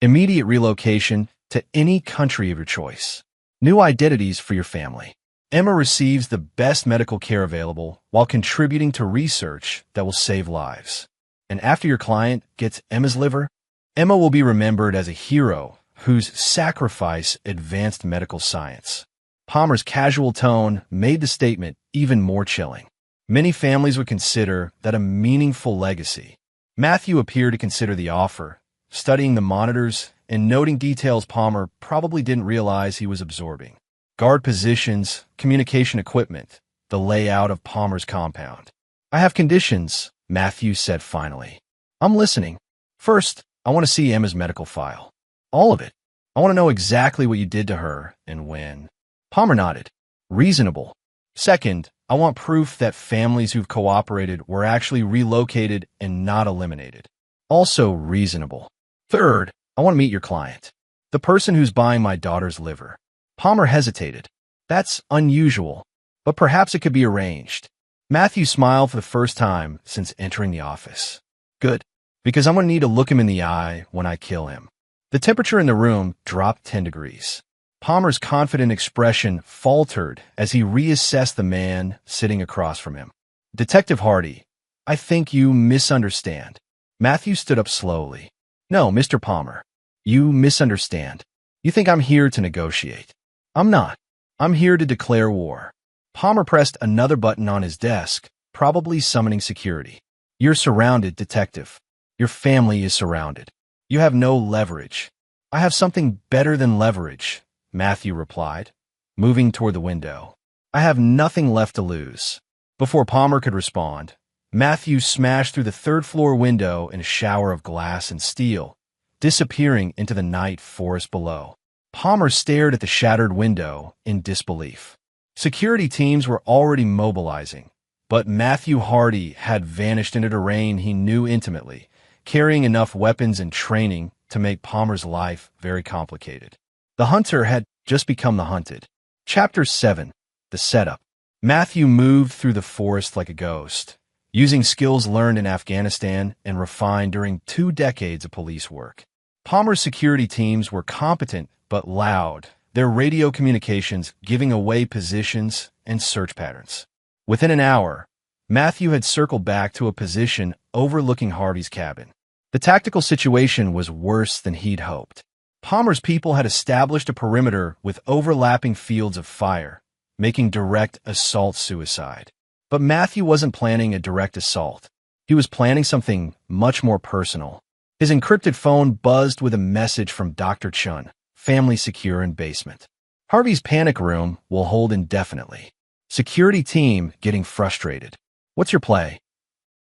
Immediate relocation to any country of your choice. New identities for your family. Emma receives the best medical care available while contributing to research that will save lives. And after your client gets Emma's liver, Emma will be remembered as a hero whose sacrifice advanced medical science. Palmer's casual tone made the statement even more chilling. Many families would consider that a meaningful legacy. Matthew appeared to consider the offer, studying the monitors and noting details Palmer probably didn't realize he was absorbing. Guard positions, communication equipment, the layout of Palmer's compound. I have conditions, Matthew said finally. I'm listening. First, I want to see Emma's medical file. All of it. I want to know exactly what you did to her and when. Palmer nodded. Reasonable. Second, I want proof that families who've cooperated were actually relocated and not eliminated. Also reasonable. Third, I want to meet your client. The person who's buying my daughter's liver. Palmer hesitated. That's unusual, but perhaps it could be arranged. Matthew smiled for the first time since entering the office. Good, because I'm going to need to look him in the eye when I kill him. The temperature in the room dropped 10 degrees. Palmer's confident expression faltered as he reassessed the man sitting across from him. Detective Hardy, I think you misunderstand. Matthew stood up slowly. No, Mr. Palmer, you misunderstand. You think I'm here to negotiate. I'm not. I'm here to declare war. Palmer pressed another button on his desk, probably summoning security. You're surrounded, Detective. Your family is surrounded. You have no leverage. I have something better than leverage, Matthew replied, moving toward the window. I have nothing left to lose. Before Palmer could respond, Matthew smashed through the third-floor window in a shower of glass and steel, disappearing into the night forest below. Palmer stared at the shattered window in disbelief. Security teams were already mobilizing, But Matthew Hardy had vanished into terrain he knew intimately, carrying enough weapons and training to make Palmer's life very complicated. The hunter had just become the hunted. Chapter 7. The Setup. Matthew moved through the forest like a ghost, using skills learned in Afghanistan and refined during 2 decades of police work. Palmer's security teams were competent but loud, their radio communications giving away positions and search patterns. Within an hour, Matthew had circled back to a position overlooking Hardy's cabin. The tactical situation was worse than he'd hoped. Palmer's people had established a perimeter with overlapping fields of fire, making direct assault suicide. But Matthew wasn't planning a direct assault. He was planning something much more personal. His encrypted phone buzzed with a message from Dr. Chun, family secure in basement. Harvey's panic room will hold indefinitely. Security team getting frustrated. What's your play?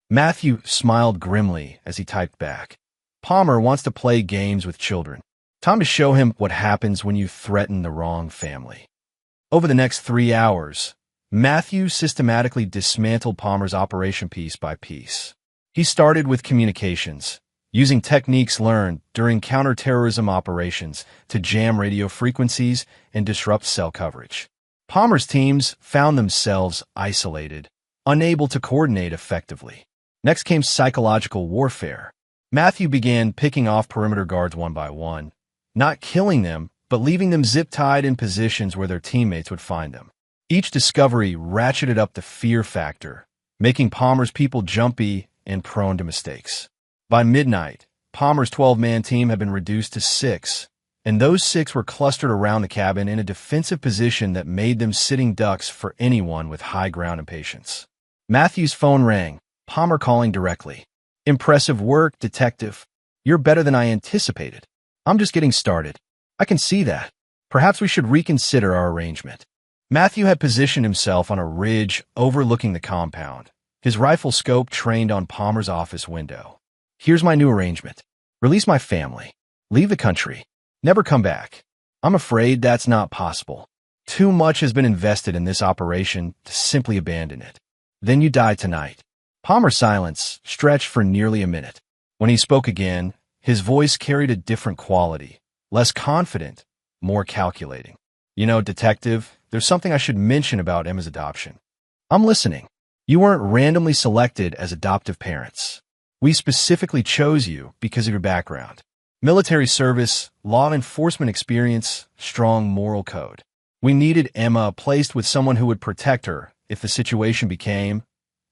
Matthew smiled grimly as he typed back. Palmer wants to play games with children. Time to show him what happens when you threaten the wrong family. Over the next 3 hours, Matthew systematically dismantled Palmer's operation piece by piece. He started with communications, using techniques learned during counterterrorism operations to jam radio frequencies and disrupt cell coverage. Palmer's teams found themselves isolated, unable to coordinate effectively. Next came psychological warfare. Matthew began picking off perimeter guards one by one, not killing them, but leaving them zip-tied in positions where their teammates would find them. Each discovery ratcheted up the fear factor, making Palmer's people jumpy and prone to mistakes. By midnight, Palmer's 12-man team had been reduced to 6, and those 6 were clustered around the cabin in a defensive position that made them sitting ducks for anyone with high ground impatience. Matthew's phone rang, Palmer calling directly. Impressive work, detective. You're better than I anticipated. I'm just getting started. I can see that. Perhaps we should reconsider our arrangement. Matthew had positioned himself on a ridge overlooking the compound, his rifle scope trained on Palmer's office window. Here's my new arrangement. Release my family. Leave the country. Never come back. I'm afraid that's not possible. Too much has been invested in this operation to simply abandon it. Then you die tonight. Palmer's silence stretched for nearly a minute. When he spoke again, his voice carried a different quality, less confident, more calculating. You know, detective, there's something I should mention about Emma's adoption. I'm listening. You weren't randomly selected as adoptive parents. We specifically chose you because of your background. Military service, law enforcement experience, strong moral code. We needed Emma placed with someone who would protect her if the situation became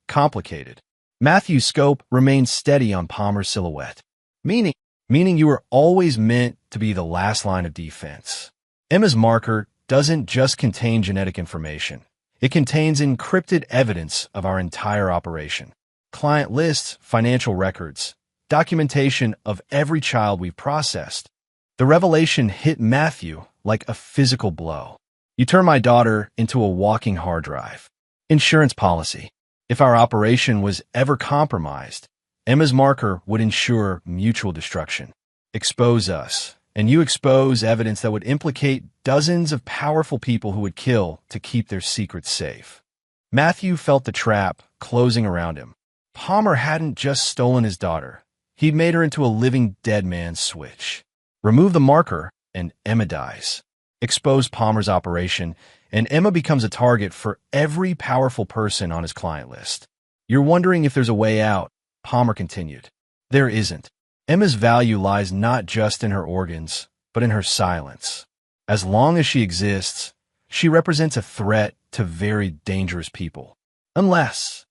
complicated. Matthew's scope remained steady on Palmer's silhouette, meaning you were always meant to be the last line of defense. Emma's marker doesn't just contain genetic information. It contains encrypted evidence of our entire operation. Client lists, financial records, documentation of every child we've processed. The revelation hit Matthew like a physical blow. You turn my daughter into a walking hard drive. Insurance policy. If our operation was ever compromised, Emma's marker would ensure mutual destruction. Expose us, and you expose evidence that would implicate dozens of powerful people who would kill to keep their secrets safe. Matthew felt the trap closing around him. Palmer hadn't just stolen his daughter. He'd made her into a living dead man's switch. Remove the marker, and Emma dies. Expose Palmer's operation, and Emma becomes a target for every powerful person on his client list. You're wondering if there's a way out, Palmer continued. There isn't. Emma's value lies not just in her organs, but in her silence. As long as she exists, she represents a threat to very dangerous people. Unless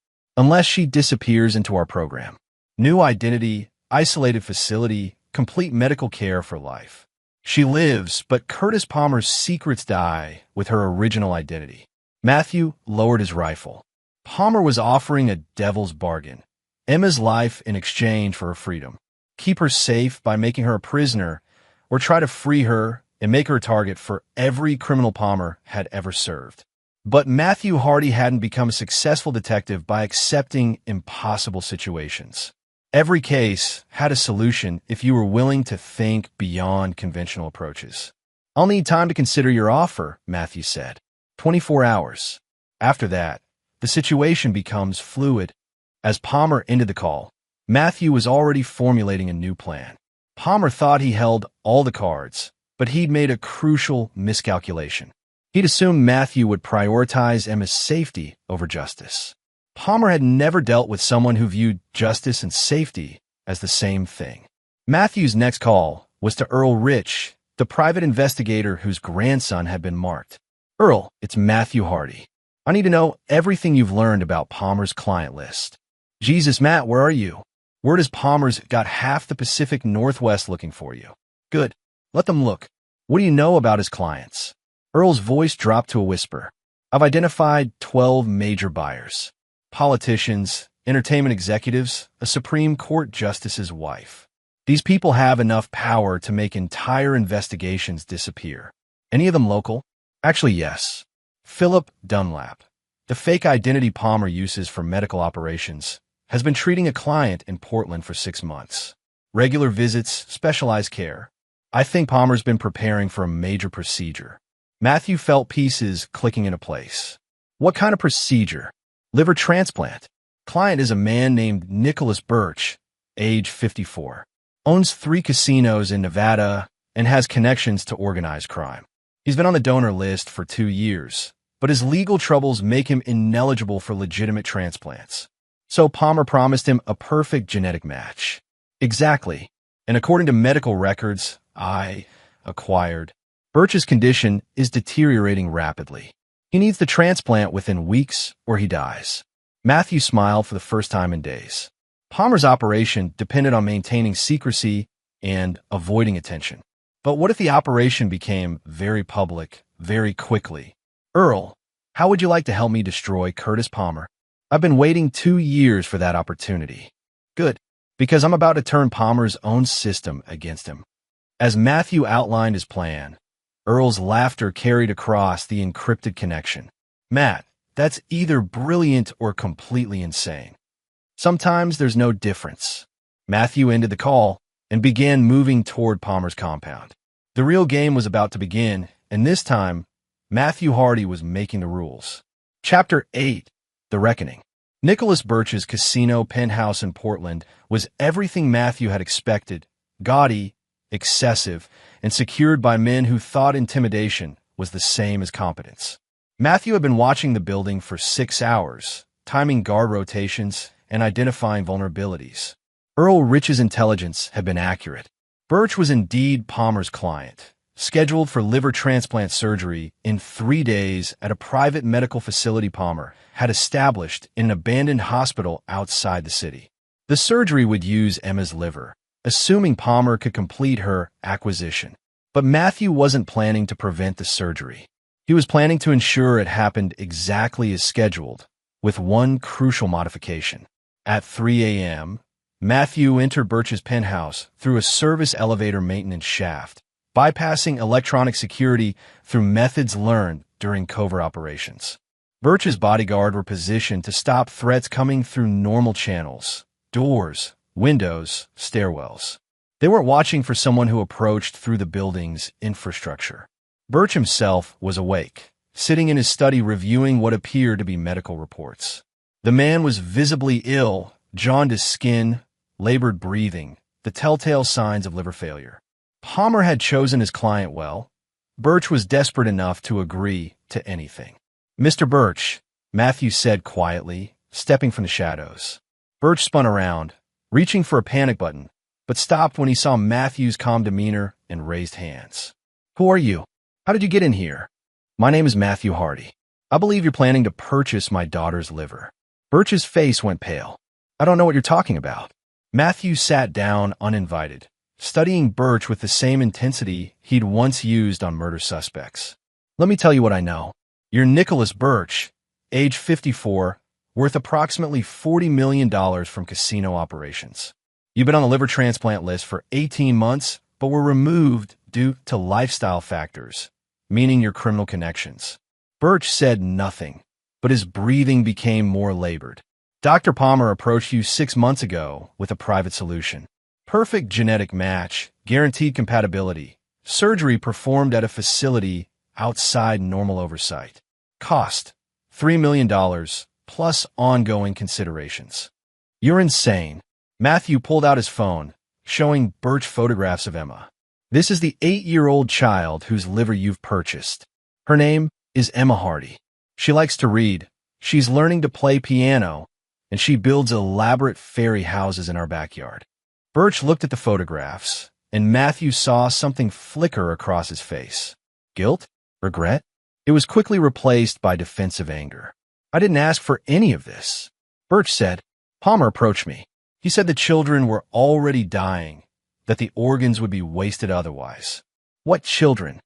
she disappears into our program. New identity, isolated facility, complete medical care for life. She lives, but Curtis Palmer's secrets die with her original identity. Matthew lowered his rifle. Palmer was offering a devil's bargain. Emma's life in exchange for her freedom. Keep her safe by making her a prisoner, or try to free her and make her a target for every criminal Palmer had ever served. But Matthew Hardy hadn't become a successful detective by accepting impossible situations. Every case had a solution if you were willing to think beyond conventional approaches. I'll need time to consider your offer, Matthew said. 24 hours. After that, the situation becomes fluid. As Palmer ended the call, Matthew was already formulating a new plan. Palmer thought he held all the cards, but he'd made a crucial miscalculation. He'd assumed Matthew would prioritize Emma's safety over justice. Palmer had never dealt with someone who viewed justice and safety as the same thing. Matthew's next call was to Earl Rich, the private investigator whose grandson had been marked. "Earl, it's Matthew Hardy. I need to know everything you've learned about Palmer's client list." "Jesus, Matt, where are you? Word is Palmer's got half the Pacific Northwest looking for you." "Good. Let them look. What do you know about his clients?" Earl's voice dropped to a whisper. "I've identified 12 major buyers. Politicians, entertainment executives, a Supreme Court justice's wife. These people have enough power to make entire investigations disappear. Any of them local?" "Actually, yes. Philip Dunlap, the fake identity Palmer uses for medical operations, has been treating a client in Portland for 6 months. Regular visits, specialized care. I think Palmer's been preparing for a major procedure." Matthew felt pieces clicking into place. "What kind of procedure?" "Liver transplant. Client is a man named Nicholas Birch, age 54. Owns 3 casinos in Nevada and has connections to organized crime. He's been on the donor list for 2 years, but his legal troubles make him ineligible for legitimate transplants. So Palmer promised him a perfect genetic match." "Exactly. And according to medical records I acquired, Birch's condition is deteriorating rapidly. He needs the transplant within weeks or he dies." Matthew smiled for the first time in days. Palmer's operation depended on maintaining secrecy and avoiding attention. But what if the operation became very public very quickly? "Earl, how would you like to help me destroy Curtis Palmer?" "I've been waiting 2 years for that opportunity." "Good, because I'm about to turn Palmer's own system against him." As Matthew outlined his plan, Earl's laughter carried across the encrypted connection. "Matt, that's either brilliant or completely insane. Sometimes there's no difference." Matthew ended the call and began moving toward Palmer's compound. The real game was about to begin, and this time, Matthew Hardy was making the rules. Chapter 8: The Reckoning. Nicholas Birch's casino penthouse in Portland was everything Matthew had expected: gaudy, excessive, and secured by men who thought intimidation was the same as competence. Matthew had been watching the building for 6 hours, timing guard rotations and identifying vulnerabilities. Earl Rich's intelligence had been accurate. Birch was indeed Palmer's client, scheduled for liver transplant surgery in 3 days at a private medical facility Palmer had established in an abandoned hospital outside the city. The surgery would use Emma's liver, assuming Palmer could complete her acquisition. But Matthew wasn't planning to prevent the surgery. He was planning to ensure it happened exactly as scheduled, with one crucial modification. At 3 a.m., Matthew entered Birch's penthouse through a service elevator maintenance shaft, bypassing electronic security through methods learned during covert operations. Birch's bodyguard were positioned to stop threats coming through normal channels: doors, windows, stairwells. They weren't watching for someone who approached through the building's infrastructure. Birch himself was awake, sitting in his study reviewing what appeared to be medical reports. The man was visibly ill, jaundiced skin, labored breathing, the telltale signs of liver failure. Palmer had chosen his client well. Birch was desperate enough to agree to anything. "Mr. Birch," Matthew said quietly, stepping from the shadows. Birch spun around, reaching for a panic button, but stopped when he saw Matthew's calm demeanor and raised hands. "Who are you? How did you get in here?" "My name is Matthew Hardy. I believe you're planning to purchase my daughter's liver." Birch's face went pale. "I don't know what you're talking about." Matthew sat down uninvited, studying Birch with the same intensity he'd once used on murder suspects. "Let me tell you what I know. You're Nicholas Birch, age 54, worth approximately $40 million from casino operations. You've been on the liver transplant list for 18 months, but were removed due to lifestyle factors, meaning your criminal connections." Birch said nothing, but his breathing became more labored. "Dr. Palmer approached you 6 months ago with a private solution. Perfect genetic match, guaranteed compatibility, surgery performed at a facility outside normal oversight. Cost: $3 million, plus ongoing considerations. You're insane. Matthew pulled out his phone, showing Birch photographs of Emma. This is the 8-year-old child whose liver you've purchased. Her name is Emma Hardy. She likes to read, she's learning to play piano, and she builds elaborate fairy houses in our backyard. Birch looked at the photographs, and Matthew saw something flicker across his face. Guilt? Regret? It was quickly replaced by defensive anger. I didn't ask for any of this. Birch said. Palmer approached me. He said the children were already dying, that the organs would be wasted otherwise. What children?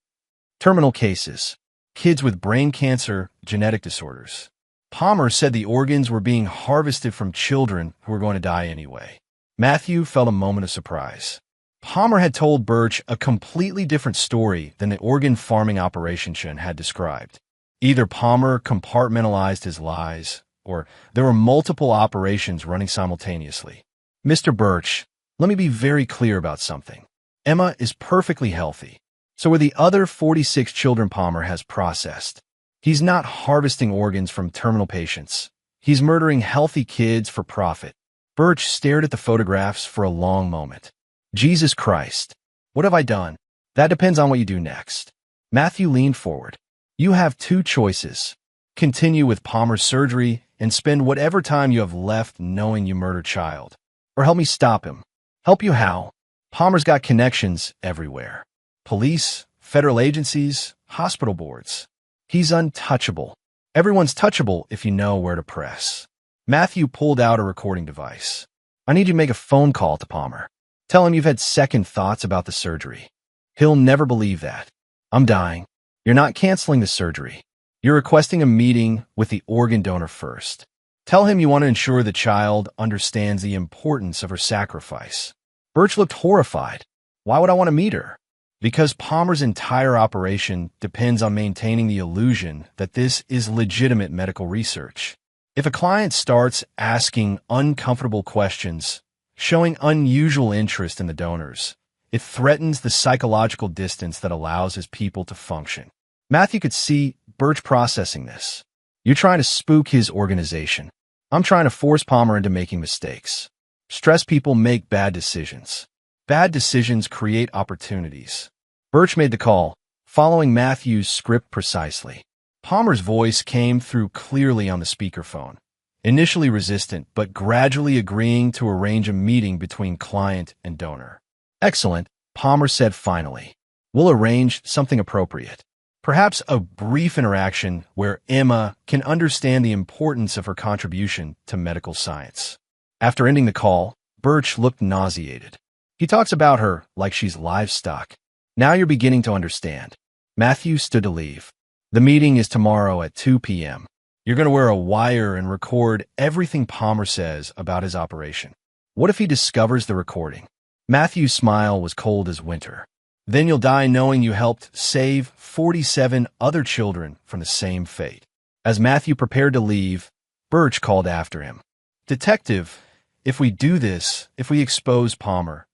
Terminal cases. Kids with brain cancer, genetic disorders. Palmer said the organs were being harvested from children who were going to die anyway. Matthew felt a moment of surprise. Palmer had told Birch a completely different story than the organ farming operation Chen had described. Either Palmer compartmentalized his lies, or there were multiple operations running simultaneously. Mr. Birch, let me be very clear about something. Emma is perfectly healthy. So are the other 46 children Palmer has processed. He's not harvesting organs from terminal patients. He's murdering healthy kids for profit. Birch stared at the photographs for a long moment. Jesus Christ. What have I done? That depends on what you do next. Matthew leaned forward. You have two choices. Continue with Palmer's surgery and spend whatever time you have left knowing you murdered child. Or help me stop him. Help you how? Palmer's got connections everywhere. Police, federal agencies, hospital boards. He's untouchable. Everyone's touchable if you know where to press. Matthew pulled out a recording device. I need you to make a phone call to Palmer. Tell him you've had second thoughts about the surgery. He'll never believe that. I'm dying. You're not canceling the surgery. You're requesting a meeting with the organ donor first. Tell him you want to ensure the child understands the importance of her sacrifice. Birch looked horrified. Why would I want to meet her? Because Palmer's entire operation depends on maintaining the illusion that this is legitimate medical research. If a client starts asking uncomfortable questions, showing unusual interest in the donors, it threatens the psychological distance that allows his people to function. Matthew could see Birch processing this. You're trying to spook his organization. I'm trying to force Palmer into making mistakes. Stressed people make bad decisions. Bad decisions create opportunities. Birch made the call, following Matthew's script precisely. Palmer's voice came through clearly on the speakerphone, initially resistant but gradually agreeing to arrange a meeting between client and donor. Excellent, Palmer said finally. We'll arrange something appropriate. Perhaps a brief interaction where Emma can understand the importance of her contribution to medical science. After ending the call, Birch looked nauseated. He talks about her like she's livestock. Now you're beginning to understand. Matthew stood to leave. The meeting is tomorrow at 2 p.m. You're going to wear a wire and record everything Palmer says about his operation. What if he discovers the recording? Matthew's smile was cold as winter. Then you'll die knowing you helped save 47 other children from the same fate. As Matthew prepared to leave, Birch called after him. Detective, if we do this, if we expose Palmer,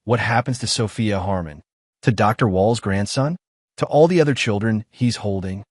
what happens to Sophia Harmon? To Dr. Wall's grandson? To all the other children he's holding?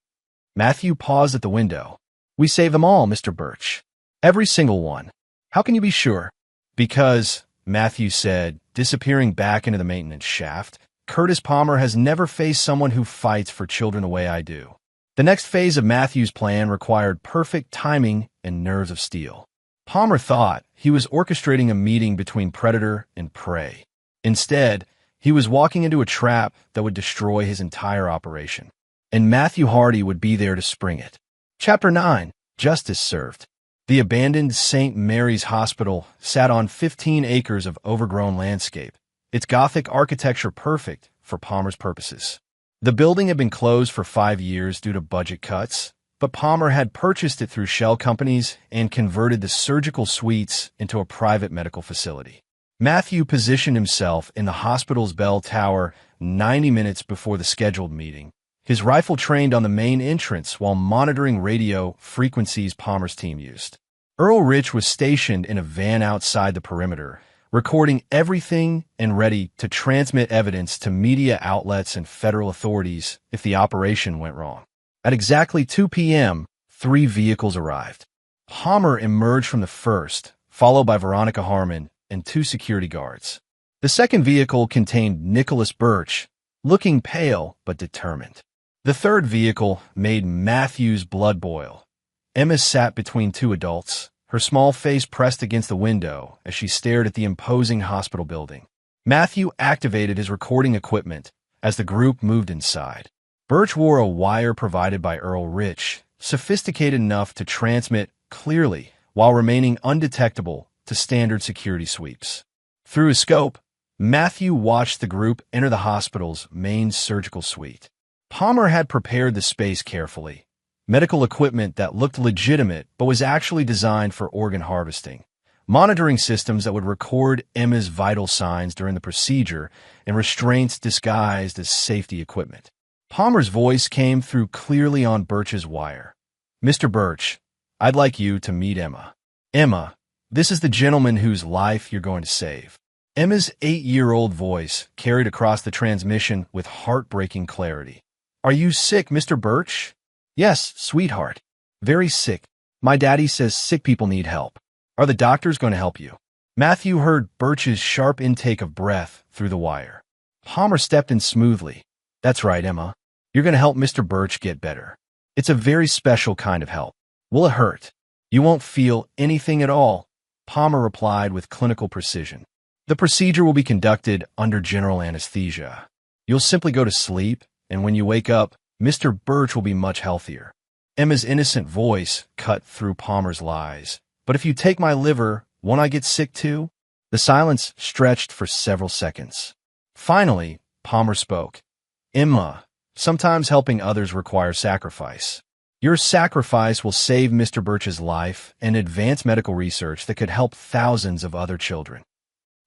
Matthew paused at the window. We save them all, Mr. Birch. Every single one. How can you be sure? Because, Matthew said, disappearing back into the maintenance shaft, Curtis Palmer has never faced someone who fights for children the way I do. The next phase of Matthew's plan required perfect timing and nerves of steel. Palmer thought he was orchestrating a meeting between predator and prey. Instead, he was walking into a trap that would destroy his entire operation. And Matthew Hardy would be there to spring it. Chapter 9. Justice Served. The abandoned St. Mary's Hospital sat on 15 acres of overgrown landscape, its Gothic architecture perfect for Palmer's purposes. The building had been closed for 5 years due to budget cuts, but Palmer had purchased it through shell companies and converted the surgical suites into a private medical facility. Matthew positioned himself in the hospital's bell tower 90 minutes before the scheduled meeting, his rifle trained on the main entrance while monitoring radio frequencies Palmer's team used. Earl Rich was stationed in a van outside the perimeter, recording everything and ready to transmit evidence to media outlets and federal authorities if the operation went wrong. At exactly 2 p.m., 3 vehicles arrived. Palmer emerged from the first, followed by Veronica Harmon and 2 security guards. The second vehicle contained Nicholas Birch, looking pale but determined. The third vehicle made Matthew's blood boil. Emma sat between 2 adults, her small face pressed against the window as she stared at the imposing hospital building. Matthew activated his recording equipment as the group moved inside. Birch wore a wire provided by Earl Rich, sophisticated enough to transmit clearly while remaining undetectable to standard security sweeps. Through his scope, Matthew watched the group enter the hospital's main surgical suite. Palmer had prepared the space carefully. Medical equipment that looked legitimate but was actually designed for organ harvesting. Monitoring systems that would record Emma's vital signs during the procedure and restraints disguised as safety equipment. Palmer's voice came through clearly on Birch's wire. "Mr. Birch, I'd like you to meet Emma. Emma, this is the gentleman whose life you're going to save." Emma's 8-year-old voice carried across the transmission with heartbreaking clarity. "Are you sick, Mr. Birch?" "Yes, sweetheart. Very sick. My daddy says sick people need help. Are the doctors going to help you?" Matthew heard Birch's sharp intake of breath through the wire. Palmer stepped in smoothly. "That's right, Emma. You're going to help Mr. Birch get better. It's a very special kind of help. Will it hurt?" "You won't feel anything at all," Palmer replied with clinical precision. "The procedure will be conducted under general anesthesia. You'll simply go to sleep, and when you wake up, Mr. Birch will be much healthier." Emma's innocent voice cut through Palmer's lies. "But if you take my liver, won't I get sick too?" The silence stretched for several seconds. Finally, Palmer spoke. "Emma, sometimes helping others requires sacrifice. Your sacrifice will save Mr. Birch's life and advance medical research that could help thousands of other children."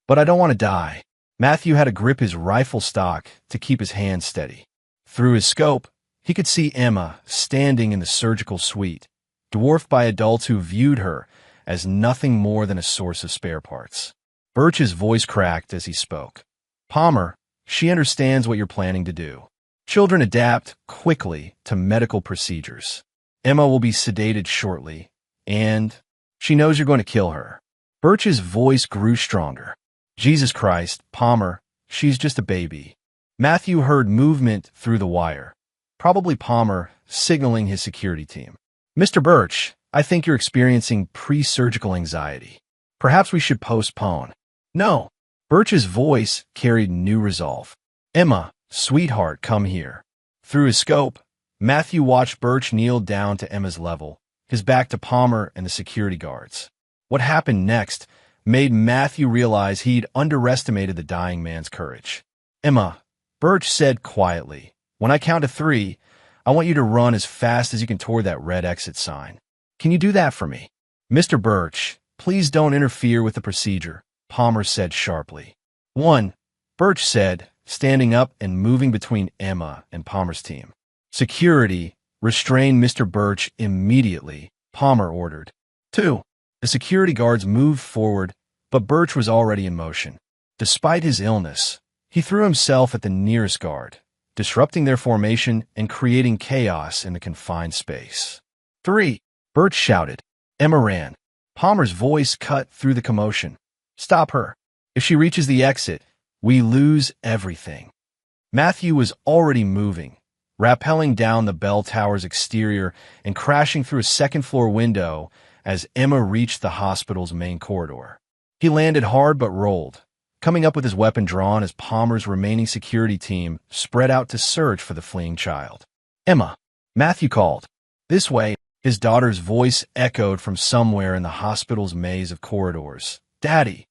"But I don't want to die." Matthew had to grip his rifle stock to keep his hands steady. Through his scope, he could see Emma standing in the surgical suite, dwarfed by adults who viewed her as nothing more than a source of spare parts. Birch's voice cracked as he spoke. "Palmer, she understands what you're planning to do. Children adapt quickly to medical procedures. Emma will be sedated shortly, and she knows you're going to kill her." Birch's voice grew stronger. "Jesus Christ, Palmer, she's just a baby." Matthew heard movement through the wire. Probably Palmer signaling his security team. "Mr. Birch, I think you're experiencing pre-surgical anxiety. Perhaps we should postpone." "No." Birch's voice carried new resolve. "Emma, sweetheart, come here." Through his scope, Matthew watched Birch kneel down to Emma's level, his back to Palmer and the security guards. What happened next made Matthew realize he'd underestimated the dying man's courage. "Emma," Birch said quietly, "when I count to 3, I want you to run as fast as you can toward that red exit sign. Can you do that for me?" "Mr. Birch, please don't interfere with the procedure," Palmer said sharply. "1," Birch said, standing up and moving between Emma and Palmer's team. "Security, restrain Mr. Birch immediately," Palmer ordered. 2. The security guards moved forward, but Birch was already in motion. Despite his illness, he threw himself at the nearest guard, disrupting their formation and creating chaos in the confined space. 3. Birch shouted. Emma ran. Palmer's voice cut through the commotion. "Stop her. If she reaches the exit, we lose everything." Matthew was already moving, rappelling down the bell tower's exterior and crashing through a second-floor window as Emma reached the hospital's main corridor. He landed hard but rolled, coming up with his weapon drawn as Palmer's remaining security team spread out to search for the fleeing child. "Emma," Matthew called. "This way." His daughter's voice echoed from somewhere in the hospital's maze of corridors. "Daddy."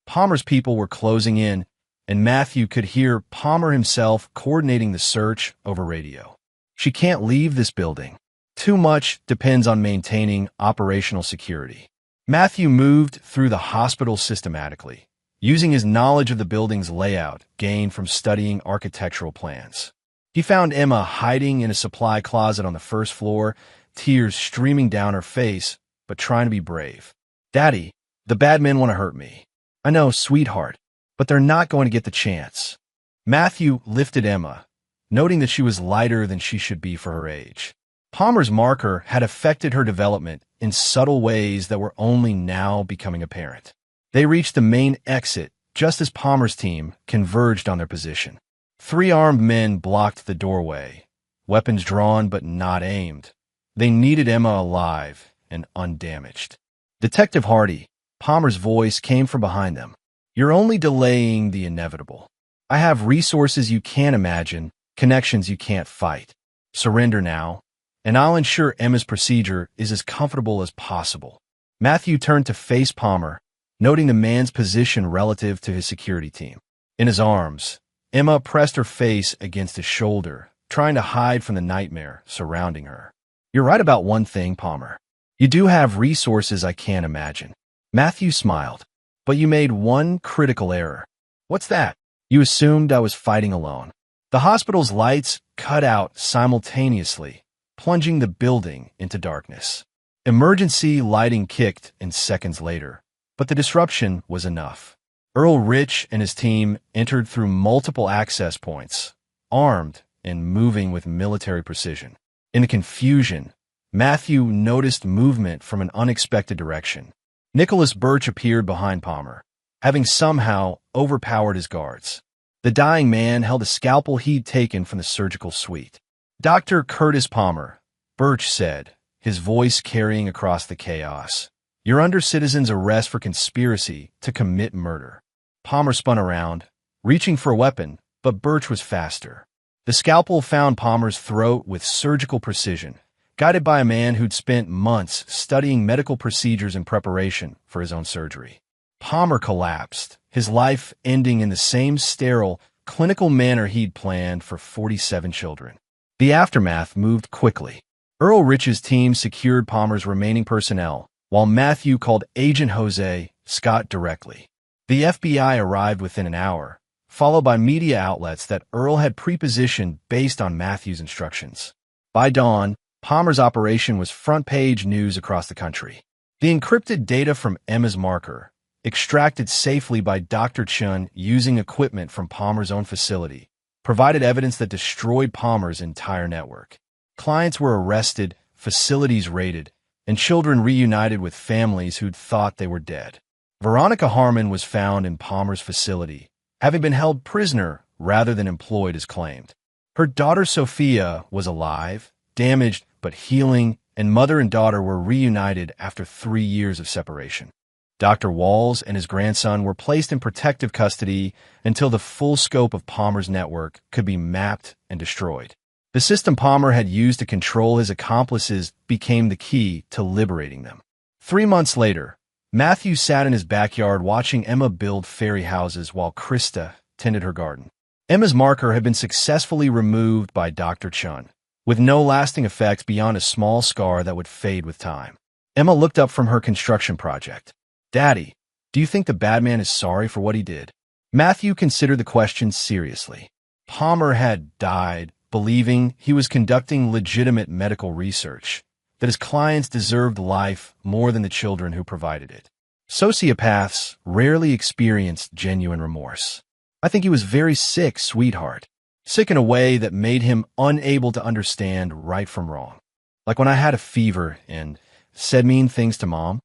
Palmer's people were closing in, and Matthew could hear Palmer himself coordinating the search over radio. "She can't leave this building. Too much depends on maintaining operational security." Matthew moved through the hospital systematically, using his knowledge of the building's layout gained from studying architectural plans. He found Emma hiding in a supply closet on the first floor, tears streaming down her face, but trying to be brave. "Daddy, the bad men want to hurt me." "I know, sweetheart, but they're not going to get the chance." Matthew lifted Emma, noting that she was lighter than she should be for her age. Palmer's marker had affected her development in subtle ways that were only now becoming apparent. They reached the main exit just as Palmer's team converged on their position. 3 armed men blocked the doorway, weapons drawn but not aimed. They needed Emma alive and undamaged. Detective Hardy, Palmer's voice came from behind them. You're only delaying the inevitable. I have resources you can't imagine, connections you can't fight. Surrender now, and I'll ensure Emma's procedure is as comfortable as possible. Matthew turned to face Palmer, noting the man's position relative to his security team. In his arms, Emma pressed her face against his shoulder, trying to hide from the nightmare surrounding her. You're right about one thing, Palmer. You do have resources I can't imagine. Matthew smiled. But you made one critical error. What's that? You assumed I was fighting alone. The hospital's lights cut out simultaneously, plunging the building into darkness. Emergency lighting kicked in seconds later, but the disruption was enough. Earl Rich and his team entered through multiple access points, armed and moving with military precision. In the confusion, Matthew noticed movement from an unexpected direction. Nicholas Birch appeared behind Palmer, having somehow overpowered his guards. The dying man held a scalpel he'd taken from the surgical suite. Dr. Curtis Palmer, Birch said, his voice carrying across the chaos. You're under citizen's arrest for conspiracy to commit murder. Palmer spun around, reaching for a weapon, but Birch was faster. The scalpel found Palmer's throat with surgical precision, guided by a man who'd spent months studying medical procedures in preparation for his own surgery. Palmer collapsed, his life ending in the same sterile, clinical manner he'd planned for 47 children. The aftermath moved quickly. Earl Rich's team secured Palmer's remaining personnel, while Matthew called Agent Jose Scott directly. The FBI arrived within an hour, followed by media outlets that Earl had prepositioned based on Matthew's instructions. By dawn, Palmer's operation was front-page news across the country. The encrypted data from Emma's marker, extracted safely by Dr. Chun using equipment from Palmer's own facility, provided evidence that destroyed Palmer's entire network. Clients were arrested, facilities raided, and children reunited with families who'd thought they were dead. Veronica Harmon was found in Palmer's facility, having been held prisoner rather than employed as claimed. Her daughter Sophia was alive, damaged but healing, and mother and daughter were reunited after 3 years of separation. Dr. Walls and his grandson were placed in protective custody until the full scope of Palmer's network could be mapped and destroyed. The system Palmer had used to control his accomplices became the key to liberating them. 3 months later, Matthew sat in his backyard watching Emma build fairy houses while Krista tended her garden. Emma's marker had been successfully removed by Dr. Chun, with no lasting effects beyond a small scar that would fade with time. Emma looked up from her construction project. Daddy, do you think the bad man is sorry for what he did? Matthew considered the question seriously. Palmer had died, believing he was conducting legitimate medical research, that his clients deserved life more than the children who provided it. Sociopaths rarely experienced genuine remorse. I think he was very sick, sweetheart. Sick in a way that made him unable to understand right from wrong. Like when I had a fever and said mean things to Mom.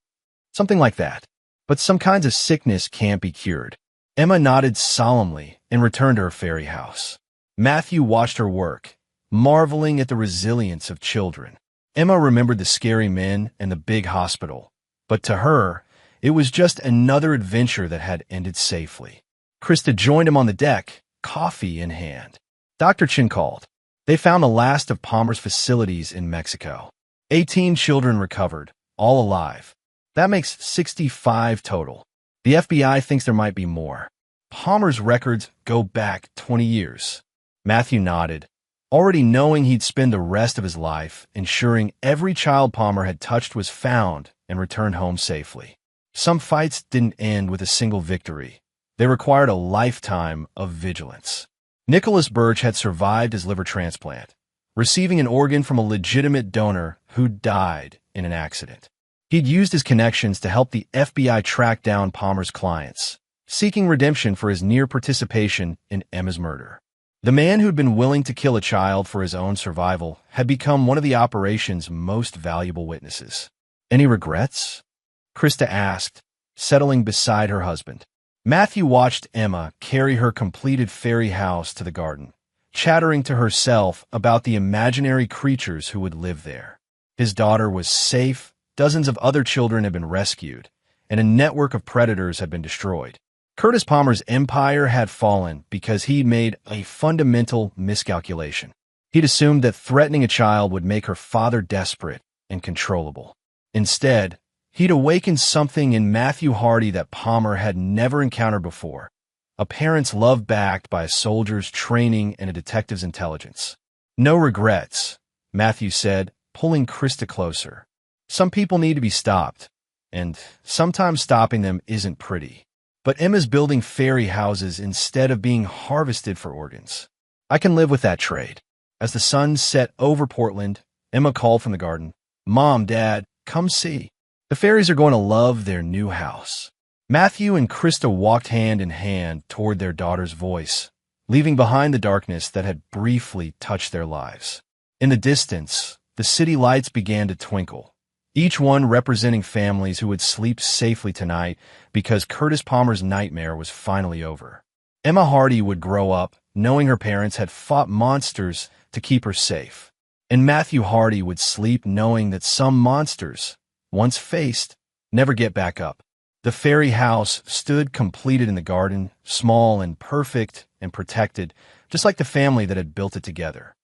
Something like that. But some kinds of sickness can't be cured. Emma nodded solemnly and returned to her fairy house. Matthew watched her work, marveling at the resilience of children. Emma remembered the scary men and the big hospital, but to her, it was just another adventure that had ended safely. Krista joined him on the deck, coffee in hand. Dr. Chin called. They found the last of Palmer's facilities in Mexico. 18 children recovered, all alive. That makes 65 total. The FBI thinks there might be more. Palmer's records go back 20 years. Matthew nodded, already knowing he'd spend the rest of his life ensuring every child Palmer had touched was found and returned home safely. Some fights didn't end with a single victory. They required a lifetime of vigilance. Nicholas Birch had survived his liver transplant, receiving an organ from a legitimate donor who died in an accident. He'd used his connections to help the FBI track down Palmer's clients, seeking redemption for his near participation in Emma's murder. The man who'd been willing to kill a child for his own survival had become one of the operation's most valuable witnesses. Any regrets? Krista asked, settling beside her husband. Matthew watched Emma carry her completed fairy house to the garden, chattering to herself about the imaginary creatures who would live there. His daughter was safe, dozens of other children had been rescued, and a network of predators had been destroyed. Curtis Palmer's empire had fallen because he'd made a fundamental miscalculation. He'd assumed that threatening a child would make her father desperate and controllable. Instead, he'd awakened something in Matthew Hardy that Palmer had never encountered before, a parent's love backed by a soldier's training and a detective's intelligence. No regrets, Matthew said, pulling Krista closer. Some people need to be stopped, and sometimes stopping them isn't pretty. But Emma's building fairy houses instead of being harvested for organs. I can live with that trade. As the sun set over Portland, Emma called from the garden, "Mom, Dad, come see. The fairies are going to love their new house." Matthew and Krista walked hand in hand toward their daughter's voice, leaving behind the darkness that had briefly touched their lives. In the distance, the city lights began to twinkle, each one representing families who would sleep safely tonight because Curtis Palmer's nightmare was finally over. Emma Hardy would grow up knowing her parents had fought monsters to keep her safe, and Matthew Hardy would sleep knowing that some monsters, once faced, never get back up. The fairy house stood completed in the garden, small and perfect and protected, just like the family that had built it together.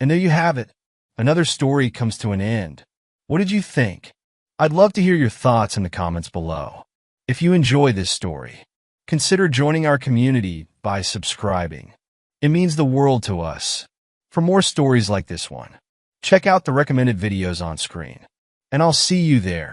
And there you have it. Another story comes to an end. What did you think? I'd love to hear your thoughts in the comments below. If you enjoy this story, consider joining our community by subscribing. It means the world to us. For more stories like this one, check out the recommended videos on screen. And I'll see you there.